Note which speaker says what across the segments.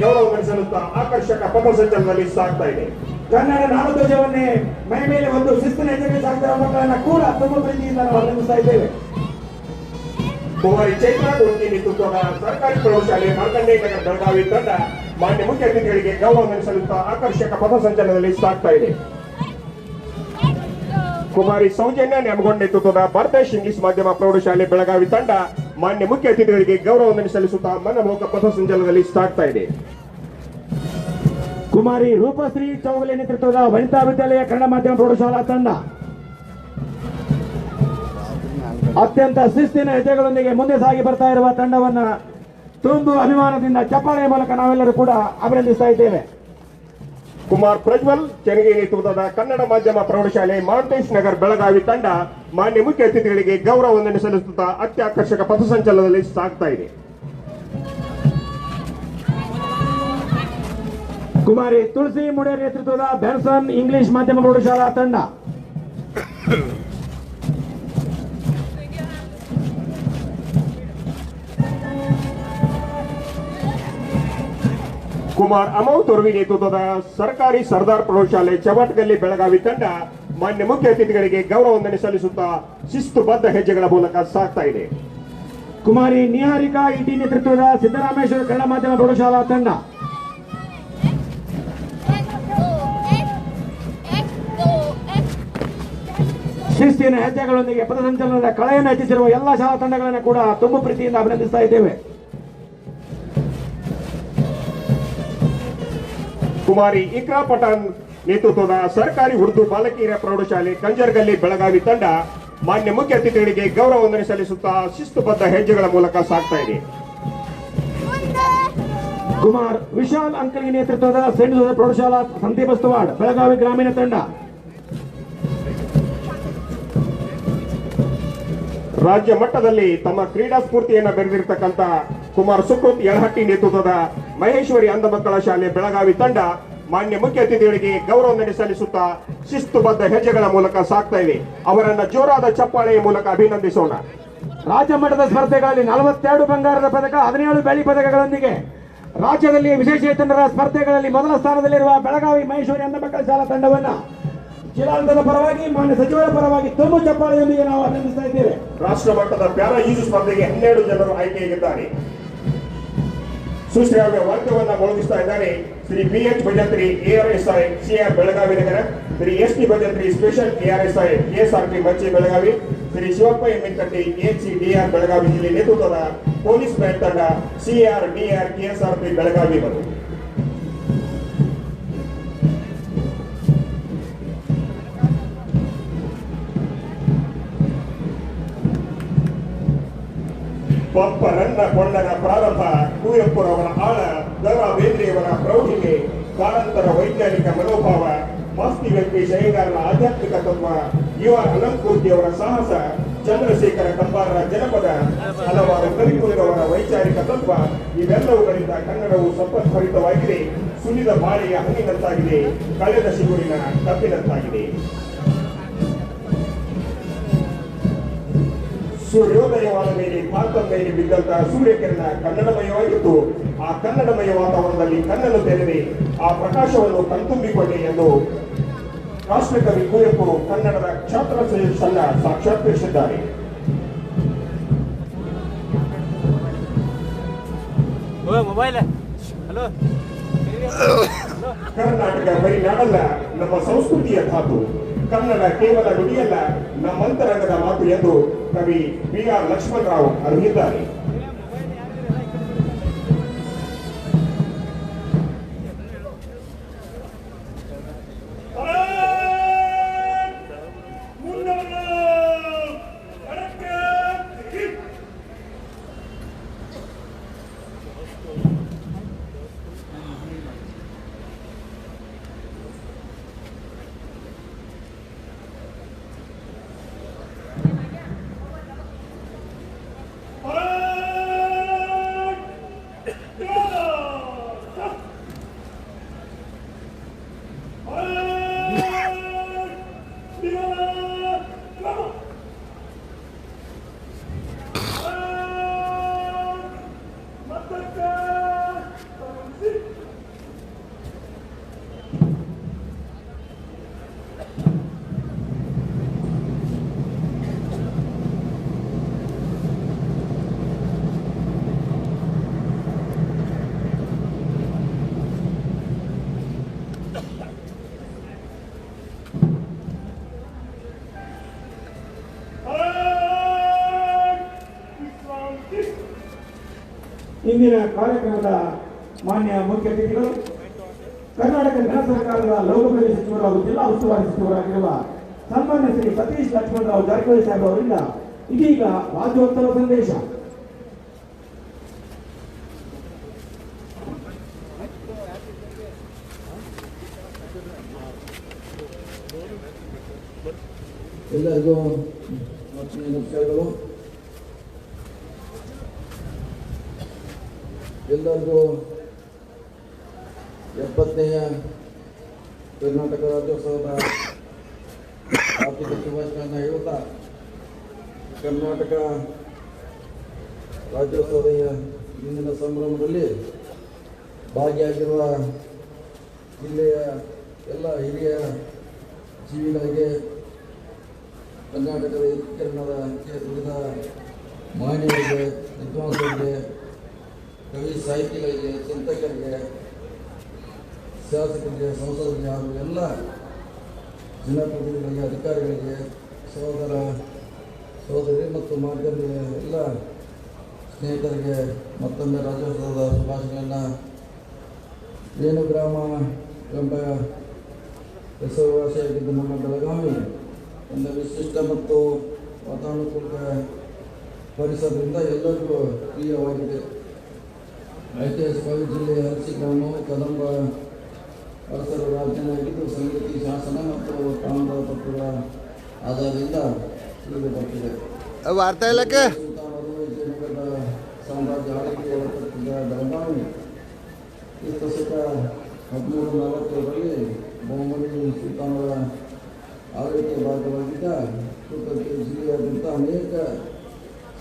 Speaker 1: ಗೌರವ ನಡೆಸಲುತ್ತಾ ಆಕರ್ಷಕ ಪಥಸಂಚಲನದಲ್ಲಿ ಸಾಗ್ತಾ ಇದೆ.
Speaker 2: ಕನ್ನಡ ನಾಡಧ್ವಜವನ್ನೇ ಮೈ ಮೇಲೆ ಒಂದು ಶಿಸ್ತಿನ ಹೆಜ್ಜೆಗೆ ಸಾಕ್ತಿರುವ ಮಕ್ಕಳನ್ನ ಕೂಡ ತುಂಬ ಪ್ರೀತಿಯಿಂದ ನಾವು ಅಭಿನಂದಿಸ್ತಾ ಇದ್ದೇವೆ.
Speaker 1: ಕುಮಾರಿ ಚೈತ್ರ ಗೋಂತಿ ನೇತೃತ್ವದ ಸರ್ಕಾರಿ ಪ್ರೌಢಶಾಲೆ ಮಾರ್ಕಂಡೇಯ ನಗರ ಬೆಳಗಾವಿ ತಂಡ ಮಾನ್ಯ ಮುಖ್ಯ ಅತಿಥಿಗಳಿಗೆ ಗೌರವ ನಡೆಸಲುತ್ತಾ ಆಕರ್ಷಕ ಪಥಸಂಚಲನದಲ್ಲಿ ಸಾಗ್ತಾ ಇದೆ. ಕುಮಾರಿ ಸೌಜನ್ಯ ನ್ಯಾಮಗೊಂಡ್ ನೇತೃತ್ವದ ಭಾರತೇಶ್ ಇಂಗ್ಲಿಷ್ ಮಾಧ್ಯಮ ಪ್ರೌಢಶಾಲೆ ಬೆಳಗಾವಿ ತಂಡ ಮಾನ್ಯ ಮುಖ್ಯ ಅತಿಥಿಗಳಿಗೆ ಗೌರವವನ್ನು ಸಲ್ಲಿಸುತ್ತಾ ಮನಮೋಹಕ ಪಥಸಂಚಲನದಲ್ಲಿ ಸಾಗ್ತಾ ಇದೆ.
Speaker 2: ಕುಮಾರಿ ರೂಪಶ್ರೀ ಚೌಗಲೆ ನೇತೃತ್ವದ ವನಿತಾ ವಿದ್ಯಾಲಯ ಕನ್ನಡ ಮಾಧ್ಯಮ ಪ್ರೌಢಶಾಲಾ ತಂಡ ಅತ್ಯಂತ ಶಿಸ್ತಿನ ಹೆಜ್ಜೆಗಳೊಂದಿಗೆ ಮುಂದೆ ಸಾಗಿ ಬರ್ತಾ ಇರುವ ತಂಡವನ್ನ ತುಂಬು ಅಭಿಮಾನದಿಂದ ಚಪ್ಪಾಳೆಯ ಮೂಲಕ ನಾವೆಲ್ಲರೂ ಕೂಡ ಅಭಿನಂದಿಸ್ತಾ ಇದ್ದೇವೆ.
Speaker 1: ಕುಮಾರ್ ಪ್ರಜ್ವಲ್ ಚೆನ್ನಗಿ ನೇತೃತ್ವದ ಕನ್ನಡ ಮಾಧ್ಯಮ ಪ್ರೌಢಶಾಲೆ ಮಾಂತೇಶ್ ನಗರ್ ಬೆಳಗಾವಿ ತಂಡ ಮಾನ್ಯ ಮುಖ್ಯ ಅತಿಥಿಗಳಿಗೆ ಗೌರವವನ್ನು ಸಲ್ಲಿಸುತ್ತಾ ಅತ್ಯಾಕರ್ಷಕ ಪಥಸಂಚಲನದಲ್ಲಿ ಸಾಗ್ತಾ ಇದೆ.
Speaker 2: ಕುಮಾರಿ ತುಳಸಿ ಮುಡೇರ್ ನೇತೃತ್ವದ ಬೆನ್ಸನ್ ಇಂಗ್ಲಿಷ್ ಮಾಧ್ಯಮ ಪ್ರೌಢಶಾಲಾ ತಂಡ
Speaker 1: ಕುಮಾರ್ ಅಮೌ ತೊರ್ವಿ ನೇತೃತ್ವದ ಸರ್ಕಾರಿ ಸರ್ದಾರ್ ಪ್ರೌಢಶಾಲೆ ಚವಟ್ಗಲ್ಲಿ ಬೆಳಗಾವಿ ತಂಡ ಮಾನ್ಯ ಮುಖ್ಯ ಅತಿಥಿಗಳಿಗೆ ಗೌರವವನ್ನು ಸಲ್ಲಿಸುತ್ತಾ ಶಿಸ್ತುಬದ್ಧ ಹೆಜ್ಜೆಗಳ ಮೂಲಕ ಸಾಗ್ತಾ ಇದೆ.
Speaker 2: ಕುಮಾರಿ ನಿಹಾರಿಕಾ ಇಟಿ ನೇತೃತ್ವದ ಸಿದ್ದರಾಮೇಶ್ವರ ಕನ್ನಡ ಮಾಧ್ಯಮ ಪ್ರೌಢಶಾಲಾ ತಂಡ ಶಿಸ್ತಿನ ಹೆಜ್ಜೆಗಳೊಂದಿಗೆ ಪಥಸಂಚಲನದ ಕಳೆಯನ್ನು ಹೆಚ್ಚಿಸಿರುವ ಎಲ್ಲ ಶಾಲಾ ತಂಡಗಳನ್ನು ಕೂಡ ತುಂಬ ಪ್ರೀತಿಯಿಂದ ಅಭಿನಂದಿಸ್ತಾ ಇದ್ದೇವೆ.
Speaker 1: ಕುಮಾರಿ ಇಕ್ರಾ ಪಠಾಣ್ ನೇತೃತ್ವದ ಸರ್ಕಾರಿ ಉರ್ದು ಬಾಲಕಿಯರ ಪ್ರೌಢಶಾಲೆ ಕಂಜರ್ಗಲ್ಲಿ ಬೆಳಗಾವಿ ತಂಡ ಮಾನ್ಯ ಮುಖ್ಯ ಅತಿಥಿಗಳಿಗೆ ಗೌರವವನ್ನು ಸಲ್ಲಿಸುತ್ತಾ ಶಿಸ್ತುಬದ್ಧ ಹೆಜ್ಜೆಗಳ ಮೂಲಕ ಸಾಗ್ತಾ ಇದೆ.
Speaker 2: ಕುಮಾರ್ ವಿಶಾಲ್ ಅಂಕಲಿ ನೇತೃತ್ವದ ಸೆಂಟ್ ಜೋಸೆಫ್ ಪ್ರೌಢಶಾಲಾ ಸಂತೆ ಬಸ್ತವಾಡ್ ಬೆಳಗಾವಿ ಗ್ರಾಮೀಣ ತಂಡ
Speaker 1: ರಾಜ್ಯ ಮಟ್ಟದಲ್ಲಿ ತಮ್ಮ ಕ್ರೀಡಾ ಸ್ಫೂರ್ತಿಯನ್ನು ಬೆರೆದಿರತಕ್ಕಂತ ಕುಮಾರ್ ಸುಕೃತ್ ಯಳಹಟ್ಟಿ ನೇತೃತ್ವದ ಮಹೇಶ್ವರಿ ಅಂಧ ಮಕ್ಕಳ ಶಾಲೆ ಬೆಳಗಾವಿ ತಂಡ ಮಾನ್ಯ ಮುಖ್ಯ ಅತಿಥಿಗಳಿಗೆ ಗೌರವ ಸಲ್ಲಿಸುತ್ತಾ ಶಿಸ್ತುಬದ್ಧ ಹೆಜ್ಜೆಗಳ ಮೂಲಕ ಸಾಗ್ತಾ ಇದೆ. ಅವರನ್ನ ಜೋರಾದ ಚಪ್ಪಾಳೆಯ ಮೂಲಕ ಅಭಿನಂದಿಸೋಣ.
Speaker 2: ರಾಜ್ಯ ಮಟ್ಟದ ಸ್ಪರ್ಧೆಗಳಲ್ಲಿ 42 ಬಂಗಾರದ ಪದಕ 17 ಬೆಳ್ಳಿ ಪದಕಗಳೊಂದಿಗೆ ರಾಜ್ಯದಲ್ಲಿ ವಿಶೇಷಚೇತನರ ಸ್ಪರ್ಧೆಗಳಲ್ಲಿ ಮೊದಲ ಸ್ಥಾನದಲ್ಲಿರುವ ಬೆಳಗಾವಿ ಮಹೇಶ್ವರಿ ಅಂಧ ಮಕ್ಕಳ ಶಾಲಾ ತಂಡವನ್ನ ಜಿಲ್ಲಾಡಳಿತದ ಪರವಾಗಿ ಮಾನ್ಯ ಸಚಿವರ ಪರವಾಗಿ ತುಂಬ ಚಪ್ಪಾಳೆಯೊಂದಿಗೆ ನಾವು ಅಭಿನಂದಿಸ್ತಾ ಇದ್ದೇವೆ.
Speaker 1: ರಾಷ್ಟ್ರ ಮಟ್ಟದ ಪ್ಯಾರಾ ಈಜು ಸ್ಪರ್ಧೆಗೆ 12 ಜನರು ಆಯ್ಕೆಯಾಗಿದ್ದಾರೆ. ಸುಶ್ರಾವ್ಯ ವಾಕ್ಯವನ್ನ ಮೊಳಗಿಸ್ತಾ ಇದ್ದಾರೆ Shri BH Bhajantri ARSI CR Belagavi ನಗರ, Shri ST Bhajantri special ARSI KSRP Machhe Belagavi, Shri Shivappa Emmikatti HCDR Belagavi ಜಿಲ್ಲೆ ನೇತೃತ್ವದ ಪೊಲೀಸ್ ಬ್ಯಾಂಡ್ ತಂಡ CRDR KSRP ಬೆಳಗಾವಿ ಬಂದು ಪಪ್ಪರನ್ನ ಕೊಂಡನ ಪ್ರಾರಂಭ ಕುವೆಂಪುರವರ ಆಳ, ದ.ರಾ. ಬೇಂದ್ರೆಯವರ ಪ್ರೌಢಿಮೆ, ಕಾರಂತರ ವೈಜ್ಞಾನಿಕ ಮನೋಭಾವ, ಮಾಸ್ತಿ ವೆಂಕಟೇಶ ಅಯ್ಯಂಗಾರರ ಆಧ್ಯಾತ್ಮಿಕ ತತ್ವ, ಯುವ ಅನಂತಮೂರ್ತಿಯವರ ಸಾಹಸ, ಚಂದ್ರಶೇಖರ ಕಂಬಾರರ ಜನಪದ, ಹಲವಾರು ಕವಿಕುಲರವರ ವೈಚಾರಿಕ ತತ್ವ ಇವೆಲ್ಲವುಗಳಿಂದ ಕನ್ನಡವು ಸಂಪತ್ಭರಿತವಾಗಿದೆ. ಸುಲಿದ ಬಾಳೆಯ ಹಣ್ಣಿನಂತಾಗಿದೆ, ಕಳೆದ ಶಿಗುರಿನ ಕಬ್ಬಿನಂತಾಗಿದೆ. ಸೂರ್ಯೋದಯವಾದ ಮೇಲೆ ಭಾರತದ ಮೇಲೆ ಬಿದ್ದಂತಹ ಸೂರ್ಯಕಿರಣ ಕನ್ನಡಮಯವಾಗಿತ್ತು. ಆ ಕನ್ನಡಮಯ ವಾತಾವರಣದಲ್ಲಿ ಕಣ್ಣನ್ನು ತೆರೆದೆ ಆ ಪ್ರಕಾಶವನ್ನು ಕಣ್ತುಂಬಿಕೊಂಡೆ ಎಂದು ರಾಷ್ಟ್ರಕವಿ ಕುವೆಂಪು ಕನ್ನಡದ ಕ್ಷಾತ್ರ ಶ್ರೇಯಸ್ಸನ್ನ ಸಾಕ್ಷಾತ್ಕರಿಸಿದ್ದಾರೆ. ಕರ್ನಾಟಕ ಬರೀ ನಾಡಲ್ಲ, ನಮ್ಮ ಸಂಸ್ಕೃತಿಯ ಧಾತು. ಕನ್ನಡ ಕೇವಲ ನುಡಿಯಲ್ಲ, ನಮ್ಮಂತರಂಗದ ಮಾತು ಎಂದು ಕವಿ BR ಲಕ್ಷ್ಮಣರಾವ್ ಅರಿಹಿದ್ದಾರೆ.
Speaker 2: ಇಂದಿನ ಕಾರ್ಯಕ್ರಮದ ಮಾನ್ಯ ಮುಖ್ಯ ಅತಿಥಿಗಳು ಕರ್ನಾಟಕ ಘನ ಸರ್ಕಾರದ ಲೋಕೋಪಯೋಗಿ ಸಚಿವರು ಹಾಗೂ ಜಿಲ್ಲಾ ಉಸ್ತುವಾರಿ ಸಚಿವರಾಗಿರುವ ಸನ್ಮಾನ್ಯ ಶ್ರೀ ಸತೀಶ್ ಲಕ್ಷ್ಮಣರಾವ್ ಜಾರಕಿಹೊಳಿ ಸಾಹೇಬ್ ಅವರಿಂದ ಇದೀಗ ರಾಜ್ಯೋತ್ಸವ ಸಂದೇಶ.
Speaker 3: ಎಲ್ಲರಿಗೂ ನಮಸ್ಕಾರಗಳು. ಎಲ್ಲರಿಗೂ 70ನೇ ಕರ್ನಾಟಕ ರಾಜ್ಯೋತ್ಸವದ ಆರ್ಥಿಕ ಶುಭಾಶಯಗಳನ್ನು ಹೇಳುತ್ತಾ, ಕರ್ನಾಟಕ ರಾಜ್ಯೋತ್ಸವದ ಇಂದಿನ ಸಂಭ್ರಮದಲ್ಲಿ ಭಾಗಿಯಾಗಿರುವ ಜಿಲ್ಲೆಯ ಎಲ್ಲ ಹಿರಿಯ ಜೀವಿಗಳಿಗೆ, ಕರ್ನಾಟಕದ ಏಕೀಕರಣದ ಕ್ಷೇತ್ರದ ಮಾನ್ಯರಿಗೆ, ವಿದ್ವಾಂಸರಿಗೆ, ಕವಿ ಸಾಹಿತಿಗಳಿಗೆ, ಚಿಂತಕರಿಗೆ, ಶಾಸಕರಿಗೆ, ಸಂಸದರಿಗೆ ಹಾಗೂ ಎಲ್ಲ ಜನಪ್ರತಿನಿಧಿಗಳಿಗೆ, ಅಧಿಕಾರಿಗಳಿಗೆ, ಸಹೋದರ ಸಹೋದರಿ ಮತ್ತು ಮಾಧ್ಯಮದ ಎಲ್ಲ ಸ್ನೇಹಿತರಿಗೆ ಮತ್ತೊಮ್ಮೆ ರಾಜ್ಯೋತ್ಸವದ ಶುಭಾಶಯಗಳನ್ನು. ಏನು ಗ್ರಾಮ ಎಂಬ ಹೆಸರುವಾಸಿಯಾಗಿದ್ದ ನಮ್ಮ ಬೆಳಗಾವಿ ಒಂದು ವಿಶಿಷ್ಟ ಮತ್ತು ವಾತಾವರಣಪೂರ್ವಕ ಪರಿಸರದಿಂದ ಎಲ್ಲರಿಗೂ ಪ್ರಿಯವಾಗಿದೆ. ಐತಿಹಾಸಿಕವಾಗಿ ಜಿಲ್ಲೆಯ ಹಲಸಿ ಗ್ರಾಮವು ಕದಂಬ ಅರಸರ ರಾಜಧಾನಿಯಾಗಿದ್ದು ಸಂಗೀತಿ, ಶಾಸನ ಮತ್ತು ತಾಮ್ರದ ಪತ್ರಗಳ ಆಧಾರದಿಂದ ತಿಳಿದು ಬರ್ತಿದೆ. ವಿಜಯನಗರದ ಸಾಮ್ರಾಜ್ಯ ಆಳ್ವಿಕೆ ಒಳಪಟ್ಟಿದ್ದ ಬೆಳಗಾವಿ ಕ್ರಿಸ್ತಶಕ 1347ರಲ್ಲಿ ಬಹುಮನಿ ಸುಲ್ತಾನರ ಆಳ್ವಿಕೆ ಭಾಗವಾಗಿದ್ದ ಜಿಲ್ಲೆಯಾದ್ಯಂತ ಅನೇಕ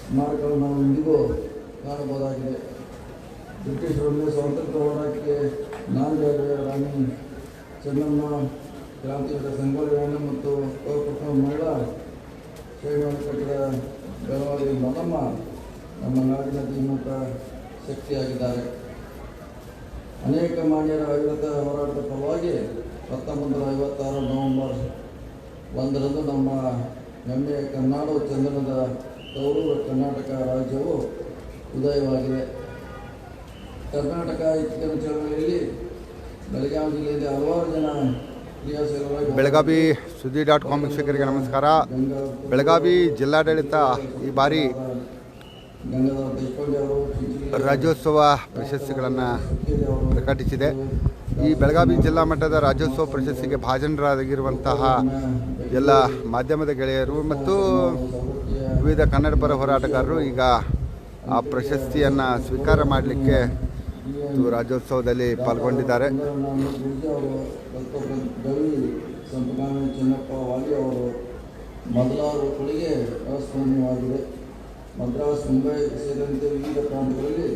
Speaker 3: ಸ್ಮಾರಕಗಳನ್ನು ನಾವು ಇಂದಿಗೂ ಕಾಣಬಹುದಾಗಿದೆ. ಬ್ರಿಟಿಷರೊಂದಿಗೆ ಸ್ವಾತಂತ್ರ್ಯ ಹೋರಾಟಕ್ಕೆ ನಾಂದಿಯಾದ ರಾಣಿ ಚೆನ್ನಮ್ಮ, ಕ್ರಾಂತಿವೀರ ಸಂಗೊಳ್ಳಿ ರಾಯಣ್ಣ ಮತ್ತು ಪ್ರಥಮ ಮಹಿಳಾ ಶೈವವನ್ನು ಕಟ್ಟಿದ ಬೆಳವಾಡಿ ಮಲ್ಲಮ್ಮ ನಮ್ಮ ನಾಡಿನ ಧೀಮಂತ ಶಕ್ತಿಯಾಗಿದ್ದಾರೆ. ಅನೇಕ ಮಾನ್ಯರ ಅವಿರತ ಹೋರಾಟದ ಫಲವಾಗಿ 1956 ನವೆಂಬರ್ 1ರಂದು ನಮ್ಮ ಹೆಮ್ಮೆಯ ಕರ್ನಾಟಕ ಚಂದನದ ತವರು ಕರ್ನಾಟಕ ರಾಜ್ಯವು ಉದಯವಾಗಿದೆ. ಕರ್ನಾಟಕ ಏಕೀಕರಣ ಚಳವಳಿಯಲ್ಲಿ ಬೆಳಗಾವಿ ಜಿಲ್ಲೆಯಲ್ಲಿ ಹಲವಾರು ಜನ ಕ್ರಿಯಾಶೀಲರಾಗಿ.
Speaker 4: ಬೆಳಗಾವಿ ಸುದ್ದಿ .com ವೀಕ್ಷಕರಿಗೆ ನಮಸ್ಕಾರ. ಬೆಳಗಾವಿ ಜಿಲ್ಲಾಡಳಿತ ಈ ಬಾರಿ ರಾಜ್ಯೋತ್ಸವ ಪ್ರಶಸ್ತಿಗಳನ್ನು ಪ್ರಕಟಿಸಿದೆ. ಈ ಬೆಳಗಾವಿ ಜಿಲ್ಲಾ ಮಟ್ಟದ ರಾಜ್ಯೋತ್ಸವ ಪ್ರಶಸ್ತಿಗೆ ಭಾಜನರಾಗಿರುವಂತಹ ಎಲ್ಲ ಮಾಧ್ಯಮದ ಗೆಳೆಯರು ಮತ್ತು ವಿವಿಧ ಕನ್ನಡಪರ ಹೋರಾಟಗಾರರು ಈಗ ಆ ಪ್ರಶಸ್ತಿಯನ್ನು ಸ್ವೀಕಾರ ಮಾಡಲಿಕ್ಕೆ ರಾಜ್ಯೋತ್ಸವದಲ್ಲಿ ಪಾಲ್ಗೊಂಡಿದ್ದಾರೆ.
Speaker 3: ಚೆನ್ನಪ್ಪ ವಾಲಿ ಅವರು ಮೊದಲಾದವುಗಳಿಗೆ ಅಸ್ಮರಣೀಯವಾಗಿದೆ. ಮದ್ರಾಸ್, ಮುಂಬೈ ಸೇರಿದಂತೆ ವಿವಿಧ ಪ್ರಾಂತಗಳಲ್ಲಿ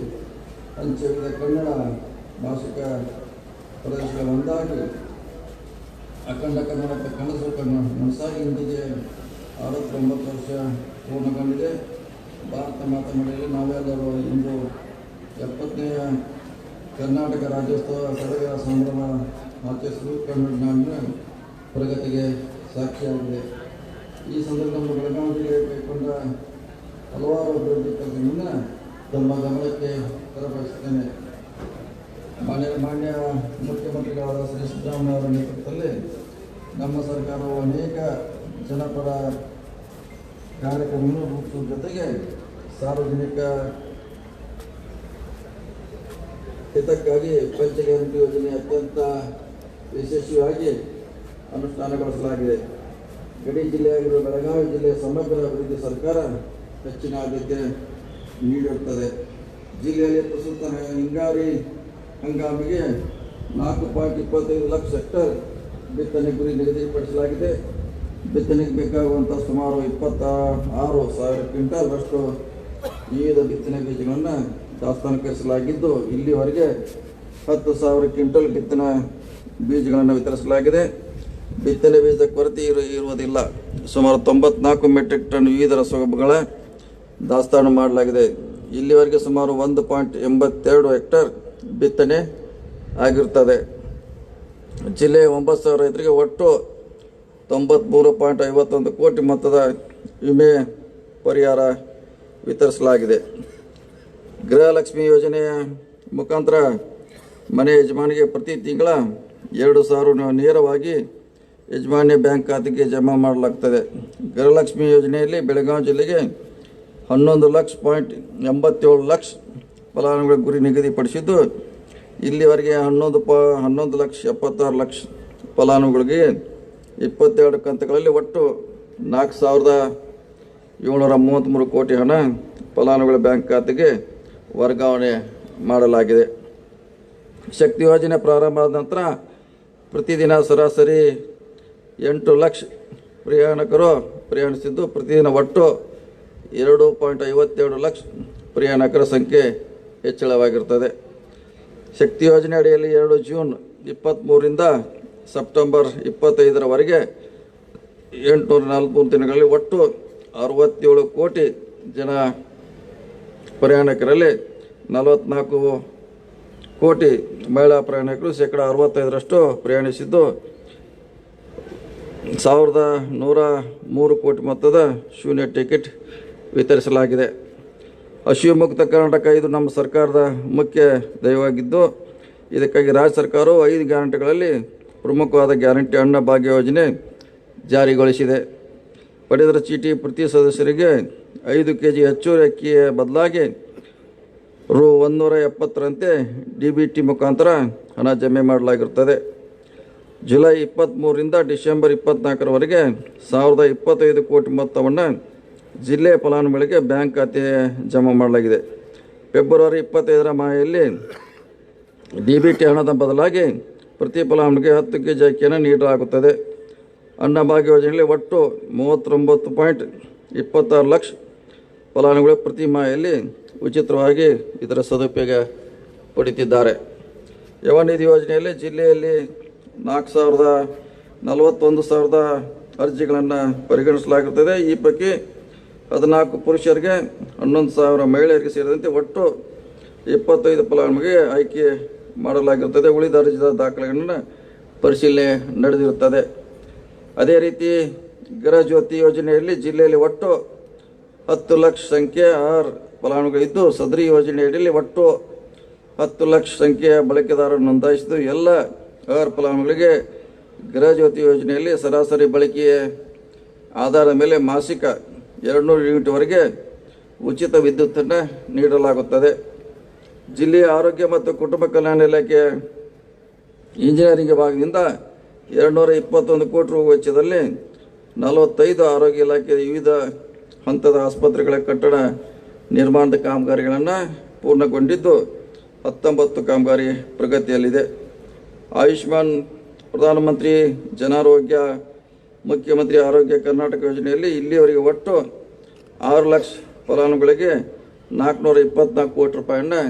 Speaker 3: ಹಂಚಿದ ಕನ್ನಡ ಭಾಷಿಕ ಪ್ರದೇಶಗಳ ಒಂದಾಗಿ ಅಖಂಡ ಕನ್ನಡದ ಕನಸು ನನಸಾಗಿ ಇಂದಿಗೆ 69 ವರ್ಷ ಪೂರ್ಣಗೊಂಡಿದೆ. ಭಾರತ ಮಾತಾ ಮನೆಯಲ್ಲಿ ನಾವೆಲ್ಲರೂ ಇಂದು 70ನೇ ಕರ್ನಾಟಕ ರಾಜ್ಯೋತ್ಸವ ಸಡಗರ ಸಂಭ್ರಮ ಆಚರಿಸಲು ಕನ್ನಡ ನಾಡಿನ ಪ್ರಗತಿಗೆ ಸಾಕ್ಷಿಯಾಗಿದೆ. ಈ ಸಂದರ್ಭದಲ್ಲಿ ಬೆಳಗಾವಿ ಜಿಲ್ಲೆ ಕೈಗೊಂಡ ಹಲವಾರು ಅಭಿವೃದ್ಧಿ ಕೆಲಸಗಳನ್ನು ತಮ್ಮ ಗಮನಕ್ಕೆ ತರಬಯಸುತ್ತೇನೆ. ಮಾನ್ಯ ಮುಖ್ಯಮಂತ್ರಿಗಳಾದ ಶ್ರೀ ಸಿದ್ದರಾಮಯ್ಯ ಅವರ ನೇತೃತ್ವದಲ್ಲಿ ನಮ್ಮ ಸರ್ಕಾರವು ಅನೇಕ ಜನಪರ ಕಾರ್ಯಕ್ರಮಗಳನ್ನು ರೂಪಿಸುವ ಜೊತೆಗೆ ಸಾರ್ವಜನಿಕ ಹಿತಕ್ಕಾಗಿ ಪಂಚ ಗ್ಯಾರಂಟಿ ಯೋಜನೆ ಅತ್ಯಂತ ಯಶಸ್ವಿಯಾಗಿ ಅನುಷ್ಠಾನಗೊಳಿಸಲಾಗಿದೆ. ಗಡಿ ಜಿಲ್ಲೆಯಾಗಿರುವ ಬೆಳಗಾವಿ ಜಿಲ್ಲೆಯ ಸಮಗ್ರ ಅಭಿವೃದ್ಧಿ ಸರ್ಕಾರ ಹೆಚ್ಚಿನ ಆದ್ಯತೆ ನೀಡಿರುತ್ತದೆ. ಜಿಲ್ಲೆಯಲ್ಲಿ ಪ್ರಸ್ತುತ ಹಿಂಗಾರಿ ಹಂಗಾಮಿಗೆ 4.25 ಲಕ್ಷ ಹೆಕ್ಟರ್ ಬಿತ್ತನೆ ಗುರಿ ನಿಗದಿಪಡಿಸಲಾಗಿದೆ. ಬಿತ್ತನೆಗೆ ಬೇಕಾಗುವಂಥ ಸುಮಾರು 26,000 ಕ್ವಿಂಟಾಲ್ರಷ್ಟು ವಿವಿಧ ಬಿತ್ತನೆ ಬೀಜಗಳನ್ನು ದಾಸ್ತಾನುಕರಿಸಲಾಗಿದ್ದು, ಇಲ್ಲಿವರೆಗೆ 10,000 ಕ್ವಿಂಟಲ್ ಬಿತ್ತನೆ ಬೀಜಗಳನ್ನು ವಿತರಿಸಲಾಗಿದೆ. ಬಿತ್ತನೆ ಬೀಜದ ಕೊರತೆ ಇರುವುದಿಲ್ಲ. ಸುಮಾರು 94 ಮೆಟ್ರಿಕ್ ಟನ್ ವಿವಿಧ ರಸಗೊಬ್ಬರಗಳ ದಾಸ್ತಾನು ಮಾಡಲಾಗಿದೆ. ಇಲ್ಲಿವರೆಗೆ ಸುಮಾರು 1.82 ಹೆಕ್ಟರ್ ಬಿತ್ತನೆ ಆಗಿರುತ್ತದೆ. ಜಿಲ್ಲೆಯ 9,000 ರೈತರಿಗೆ ಒಟ್ಟು 93.51 ಕೋಟಿ ಮೊತ್ತದ ವಿಮೆ ಪರಿಹಾರ ವಿತರಿಸಲಾಗಿದೆ. ಗೃಹಲಕ್ಷ್ಮಿ ಯೋಜನೆಯ ಮುಖಾಂತರ ಮನೆ ಯಜಮಾನಿಗೆ ಪ್ರತಿ ತಿಂಗಳ 2,000 ನೇರವಾಗಿ ಯಜಮಾನ್ಯ ಬ್ಯಾಂಕ್ ಖಾತೆಗೆ ಜಮಾ ಮಾಡಲಾಗ್ತದೆ. ಗೃಹಲಕ್ಷ್ಮಿ ಯೋಜನೆಯಲ್ಲಿ ಬೆಳಗಾವಿ ಜಿಲ್ಲೆಗೆ 11,87 ಲಕ್ಷ ಫಲಾನುಭವಿಗಳ ಗುರಿ ನಿಗದಿಪಡಿಸಿದ್ದು, ಇಲ್ಲಿವರೆಗೆ 11,76 ಲಕ್ಷ ಫಲಾನುಭವಿಗಳಿಗೆ 22 ಕಂತುಗಳಲ್ಲಿ ಒಟ್ಟು 4,733 ಕೋಟಿ ಹಣ ಫಲಾನುಭವಿಗಳ ಬ್ಯಾಂಕ್ ಖಾತೆಗೆ ವರ್ಗಾವಣೆ ಮಾಡಲಾಗಿದೆ. ಶಕ್ತಿ ಯೋಜನೆ ಪ್ರಾರಂಭ ಆದ ನಂತರ ಪ್ರತಿದಿನ ಸರಾಸರಿ 8 ಲಕ್ಷ ಪ್ರಯಾಣಿಕರು ಪ್ರಯಾಣಿಸಿದ್ದು, ಪ್ರತಿದಿನ ಒಟ್ಟು 2.57 ಲಕ್ಷ ಪ್ರಯಾಣಿಕರ ಸಂಖ್ಯೆ ಹೆಚ್ಚಳವಾಗಿರುತ್ತದೆ. ಶಕ್ತಿ ಯೋಜನೆ ಅಡಿಯಲ್ಲಿ 2 ಜೂನ್ 23ರಿಂದ ಸೆಪ್ಟೆಂಬರ್ 25ರವರೆಗೆ 843 ದಿನಗಳಲ್ಲಿ ಒಟ್ಟು 67 ಕೋಟಿ ಜನ ಪ್ರಯಾಣಿಕರಲ್ಲಿ 44 ಕೋಟಿ ಮಹಿಳಾ ಪ್ರಯಾಣಿಕರು ,65% ಪ್ರಯಾಣಿಸಿದ್ದು, 1,103 ಕೋಟಿ ಮೊತ್ತದ ಶೂನ್ಯ ಟಿಕೆಟ್ ವಿತರಿಸಲಾಗಿದೆ. ಹಸಿವು ಮುಕ್ತ ಕರ್ನಾಟಕ ಇದು ನಮ್ಮ ಸರ್ಕಾರದ ಮುಖ್ಯ ಧ್ಯೇಯವಾಗಿದ್ದು, ಇದಕ್ಕಾಗಿ ರಾಜ್ಯ ಸರ್ಕಾರವು 5 ಗ್ಯಾರಂಟಿಗಳಲ್ಲಿ ಪ್ರಮುಖವಾದ ಗ್ಯಾರಂಟಿ ಅನ್ನ ಭಾಗ್ಯ ಯೋಜನೆ ಜಾರಿಗೊಳಿಸಿದೆ. ಪಡೆದ ಚೀಟಿ ಪ್ರತಿ ಸದಸ್ಯರಿಗೆ 5 ಕೆಜಿ ಹೆಚ್ಚುವರಿ ಅಕ್ಕಿಯ ಬದಲಾಗಿ ರೂ 170ರಂತೆ DBT ಮುಖಾಂತರ ಹಣ ಜಮೆ ಮಾಡಲಾಗಿರುತ್ತದೆ. ಜುಲೈ 23ರಿಂದ ಡಿಸೆಂಬರ್ 24ರವರೆಗೆ 1,025 ಕೋಟಿ ಮೊತ್ತವನ್ನು ಜಿಲ್ಲೆಯ ಫಲಾನುಭವಿಗಳಿಗೆ ಬ್ಯಾಂಕ್ ಖಾತೆ ಜಮಾ ಮಾಡಲಾಗಿದೆ. ಫೆಬ್ರವರಿ 25ರ ಮಾಹೆಯಲ್ಲಿ DBT ಹಣದ ಬದಲಾಗಿ ಪ್ರತಿ ಫಲಾನುಭವಿಗೆ 10 ಕೆಜಿ ಅಕ್ಕಿಯನ್ನು ನೀಡಲಾಗುತ್ತದೆ. ಅನ್ನಭಾಗ್ಯ ಯೋಜನೆಯಲ್ಲಿ ಒಟ್ಟು 39.26 ಲಕ್ಷ ಫಲಾನುಭವಿಗಳು ಪ್ರತಿ ಮಾಹೆಯಲ್ಲಿ ಉಚಿತವಾಗಿ ಇದರ ಸದುಪಯೋಗ ಪಡೆಯುತ್ತಿದ್ದಾರೆ. ಯುವನಿಧಿ ಯೋಜನೆಯಲ್ಲಿ ಜಿಲ್ಲೆಯಲ್ಲಿ 4,41,000 ಅರ್ಜಿಗಳನ್ನು ಪರಿಗಣಿಸಲಾಗುತ್ತದೆ. ಈ ಪೈಕಿ 14 ಪುರುಷರಿಗೆ, 11,000 ಮಹಿಳೆಯರಿಗೆ ಸೇರಿದಂತೆ ಒಟ್ಟು 25 ಫಲಾನುಭವಿಗೆ ಆಯ್ಕೆ ಮಾಡಲಾಗಿರುತ್ತದೆ. ಉಳಿದ ಅರ್ಜಿದ ದಾಖಲೆಗಳನ್ನು ಪರಿಶೀಲನೆ ನಡೆದಿರುತ್ತದೆ. ಅದೇ ರೀತಿ ಗೃಹ ಜ್ಯೋತಿ ಯೋಜನೆಯಲ್ಲಿ ಜಿಲ್ಲೆಯಲ್ಲಿ ಒಟ್ಟು 10 ಲಕ್ಷ ಸಂಖ್ಯೆಯ ಫಲಾನುಭವಿಗಳಿದ್ದು, ಸದರಿ ಯೋಜನೆಯಲ್ಲಿ ಒಟ್ಟು 10 ಲಕ್ಷ ಸಂಖ್ಯೆಯ ಬಳಕೆದಾರರು ನೋಂದಾಯಿಸಿದ್ದು, ಎಲ್ಲ ಫಲಾನುಭವಿಗಳಿಗೆ ಗೃಹ ಜ್ಯೋತಿ ಯೋಜನೆಯಲ್ಲಿ ಸರಾಸರಿ ಬಳಕೆಯ ಆಧಾರದ ಮೇಲೆ ಮಾಸಿಕ 200 ಯೂನಿಟ್ವರೆಗೆ ಉಚಿತ ವಿದ್ಯುತ್ತನ್ನು ನೀಡಲಾಗುತ್ತದೆ. ಜಿಲ್ಲೆಯ ಆರೋಗ್ಯ ಮತ್ತು ಕುಟುಂಬ ಕಲ್ಯಾಣ ಇಲಾಖೆ ಇಂಜಿನಿಯರಿಂಗ್ ವಿಭಾಗದಿಂದ 221 ಕೋಟಿ ರು ವೆಚ್ಚದಲ್ಲಿ 45 ಆರೋಗ್ಯ ಇಲಾಖೆಯ ವಿವಿಧ ಹಂತದ ಆಸ್ಪತ್ರೆಗಳ ಕಟ್ಟಡ ನಿರ್ಮಾಣದ ಕಾಮಗಾರಿಗಳನ್ನು ಪೂರ್ಣಗೊಂಡಿದ್ದು, 19 ಕಾಮಗಾರಿ ಪ್ರಗತಿಯಲ್ಲಿದೆ. ಆಯುಷ್ಮಾನ್ ಪ್ರಧಾನಮಂತ್ರಿ ಜನಾರೋಗ್ಯ ಮುಖ್ಯಮಂತ್ರಿ ಆರೋಗ್ಯ ಕರ್ನಾಟಕ ಯೋಜನೆಯಲ್ಲಿ ಇಲ್ಲಿಯವರೆಗೆ ಒಟ್ಟು 6 ಲಕ್ಷ ಫಲಾನುಭವಿಗಳಿಗೆ 424 ಕೋಟಿ ರೂಪಾಯಿಯನ್ನು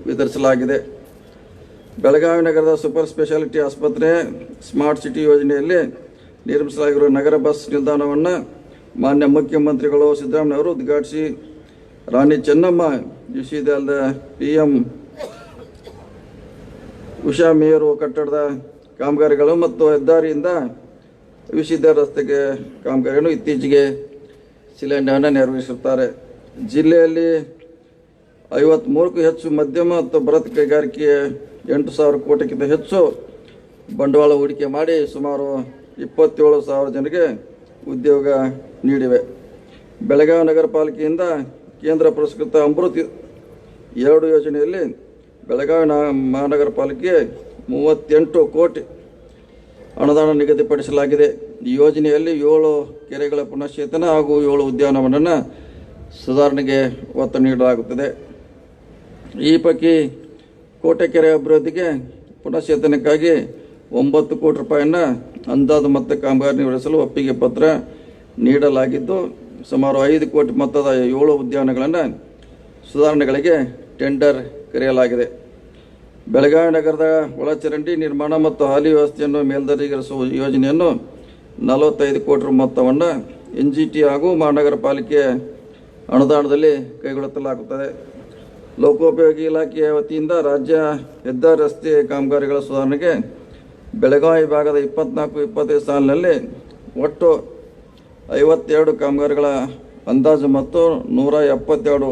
Speaker 3: ವಿತರಿಸಲಾಗಿದೆ. ಬೆಳಗಾವಿ ನಗರದ ಸೂಪರ್ ಸ್ಪೆಷಾಲಿಟಿ ಆಸ್ಪತ್ರೆ ಸ್ಮಾರ್ಟ್ ಸಿಟಿ ಯೋಜನೆಯಲ್ಲಿ ನಿರ್ಮಿಸಲಾಗಿರುವ ನಗರ ಬಸ್ ನಿಲ್ದಾಣವನ್ನು ಮಾನ್ಯ ಮುಖ್ಯಮಂತ್ರಿಗಳು ಸಿದ್ದರಾಮಯ್ಯವರು ಉದ್ಘಾಟಿಸಿ, ರಾಣಿ ಚೆನ್ನಮ್ಮ ವಿಶ್ವವಿದ್ಯಾಲಯದ PM ಉಷಾ ಮೇಯರು ಕಟ್ಟಡದ ಕಾಮಗಾರಿಗಳು ಮತ್ತು ಹೆದ್ದಾರಿಯಿಂದ ವಿಶ್ವವಿದ್ಯಾಲಯ ರಸ್ತೆಗೆ ಕಾಮಗಾರಿಯನ್ನು ಇತ್ತೀಚೆಗೆ ಶಿಲಾನ್ಯಾಸವನ್ನು ನೆರವೇರಿಸುತ್ತಾರೆ. ಜಿಲ್ಲೆಯಲ್ಲಿ 53ಕ್ಕೂ ಹೆಚ್ಚು ಮಧ್ಯಮ ಮತ್ತು ಬೃಹತ್ ಕೈಗಾರಿಕೆಯ 8,000 ಕೋಟಿಗಿಂತ ಹೆಚ್ಚು ಬಂಡವಾಳ ಹೂಡಿಕೆ ಮಾಡಿ ಸುಮಾರು 27,000 ಜನರಿಗೆ ಉದ್ಯೋಗ ನೀಡಿವೆ. ಬೆಳಗಾವಿ ನಗರ ಪಾಲಿಕೆಯಿಂದ ಕೇಂದ್ರ ಪುರಸ್ಕೃತ ಅಮೃತ್ 2 ಯೋಜನೆಯಲ್ಲಿ ಬೆಳಗಾವಿ ಮಹಾನಗರ ಪಾಲಿಕೆಗೆ 38 ಕೋಟಿ ಅನುದಾನ ನಿಗದಿಪಡಿಸಲಾಗಿದೆ. ಈ ಯೋಜನೆಯಲ್ಲಿ 7 ಕೆರೆಗಳ ಪುನಶ್ಚೇತನ ಹಾಗೂ 7 ಉದ್ಯಾನವನವನ್ನು ಸುಧಾರಣೆಗೆ ಒತ್ತು ನೀಡಲಾಗುತ್ತದೆ. ಈ ಪೈಕಿ ಕೋಟೆ ಕೆರೆ ಅಭಿವೃದ್ಧಿಗೆ ಪುನಶ್ಚೇತನಕ್ಕಾಗಿ 9 ಕೋಟಿ ರೂಪಾಯಿಯನ್ನು ಅಂದಾಜು ಮೊತ್ತ ಕಾಮಗಾರಿ ನಿರ್ವಹಿಸಲು ಒಪ್ಪಿಗೆ ಪತ್ರ ನೀಡಲಾಗಿದ್ದು, ಸುಮಾರು 5 ಕೋಟಿ ಮೊತ್ತದ 7 ಉದ್ಯಾನಗಳನ್ನು ಸುಧಾರಣೆಗಳಿಗೆ ಟೆಂಡರ್ ಕರೆಯಲಾಗಿದೆ. ಬೆಳಗಾವಿ ನಗರದ ಒಳಚರಂಡಿ ನಿರ್ಮಾಣ ಮತ್ತು ಹಾಲಿ ವ್ಯವಸ್ಥೆಯನ್ನು ಮೇಲ್ದರ್ಜೆಗೇರಿಸುವ ಯೋಜನೆಯನ್ನು 45 ಕೋಟಿ ಮೊತ್ತವನ್ನು NGT ಹಾಗೂ ಮಹಾನಗರ ಪಾಲಿಕೆ ಅನುದಾನದಲ್ಲಿ ಕೈಗೊಳ್ಳಲಾಗುತ್ತದೆ. ಲೋಕೋಪಯೋಗಿ ಇಲಾಖೆಯ ವತಿಯಿಂದ ರಾಜ್ಯ ಹೆದ್ದಾರಿ ರಸ್ತೆ ಕಾಮಗಾರಿಗಳ ಸುಧಾರಣೆಗೆ ಬೆಳಗಾವಿ ವಿಭಾಗದ 24-25 ಸಾಲಿನಲ್ಲಿ ಒಟ್ಟು 52 ಕಾಮಗಾರಿಗಳ ಅಂದಾಜು ಮತ್ತು 172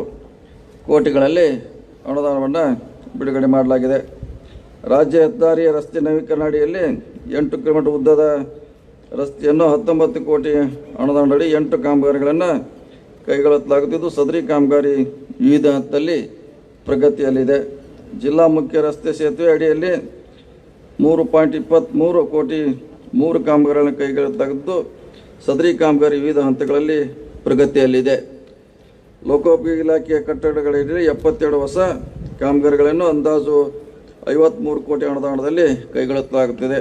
Speaker 3: ಕೋಟಿಗಳಲ್ಲಿ ಅನುದಾನವನ್ನು ಬಿಡುಗಡೆ ಮಾಡಲಾಗಿದೆ. ರಾಜ್ಯ ಹೆದ್ದಾರಿ ರಸ್ತೆ ನವೀಕರಣ ಅಡಿಯಲ್ಲಿ 8 ಕಿಲೋಮೀಟರ್ ಉದ್ದದ ರಸ್ತೆಯನ್ನು 19 ಕೋಟಿ ಅನುದಾನದಡಿ 8 ಕಾಮಗಾರಿಗಳನ್ನು ಕೈಗೊಳ್ಳಲಾಗುತ್ತಿದ್ದು, ಸದರಿ ಕಾಮಗಾರಿ ವಿವಿಧ ಹಂತದಲ್ಲಿ ಪ್ರಗತಿಯಲ್ಲಿದೆ. ಜಿಲ್ಲಾ ಮುಖ್ಯ ರಸ್ತೆ ಸೇತುವೆ ಅಡಿಯಲ್ಲಿ 3.23 ಕೋಟಿ 3 ಕಾಮಗಾರಿಗಳನ್ನು ಕೈಗೊಳ್ಳಲಾಗಿದ್ದು, ಸದರಿ ಕಾಮಗಾರಿ ವಿವಿಧ ಹಂತಗಳಲ್ಲಿ ಪ್ರಗತಿಯಲ್ಲಿದೆ. ಲೋಕೋಪಯೋಗಿ ಇಲಾಖೆಯ ಕಟ್ಟಡಗಳಲ್ಲಿ 72 ಹೊಸ ಕಾಮಗಾರಿಗಳನ್ನು ಅಂದಾಜು 53 ಕೋಟಿ ಅನುದಾನದಲ್ಲಿ ಕೈಗೊಳ್ಳಲಾಗುತ್ತಿದೆ.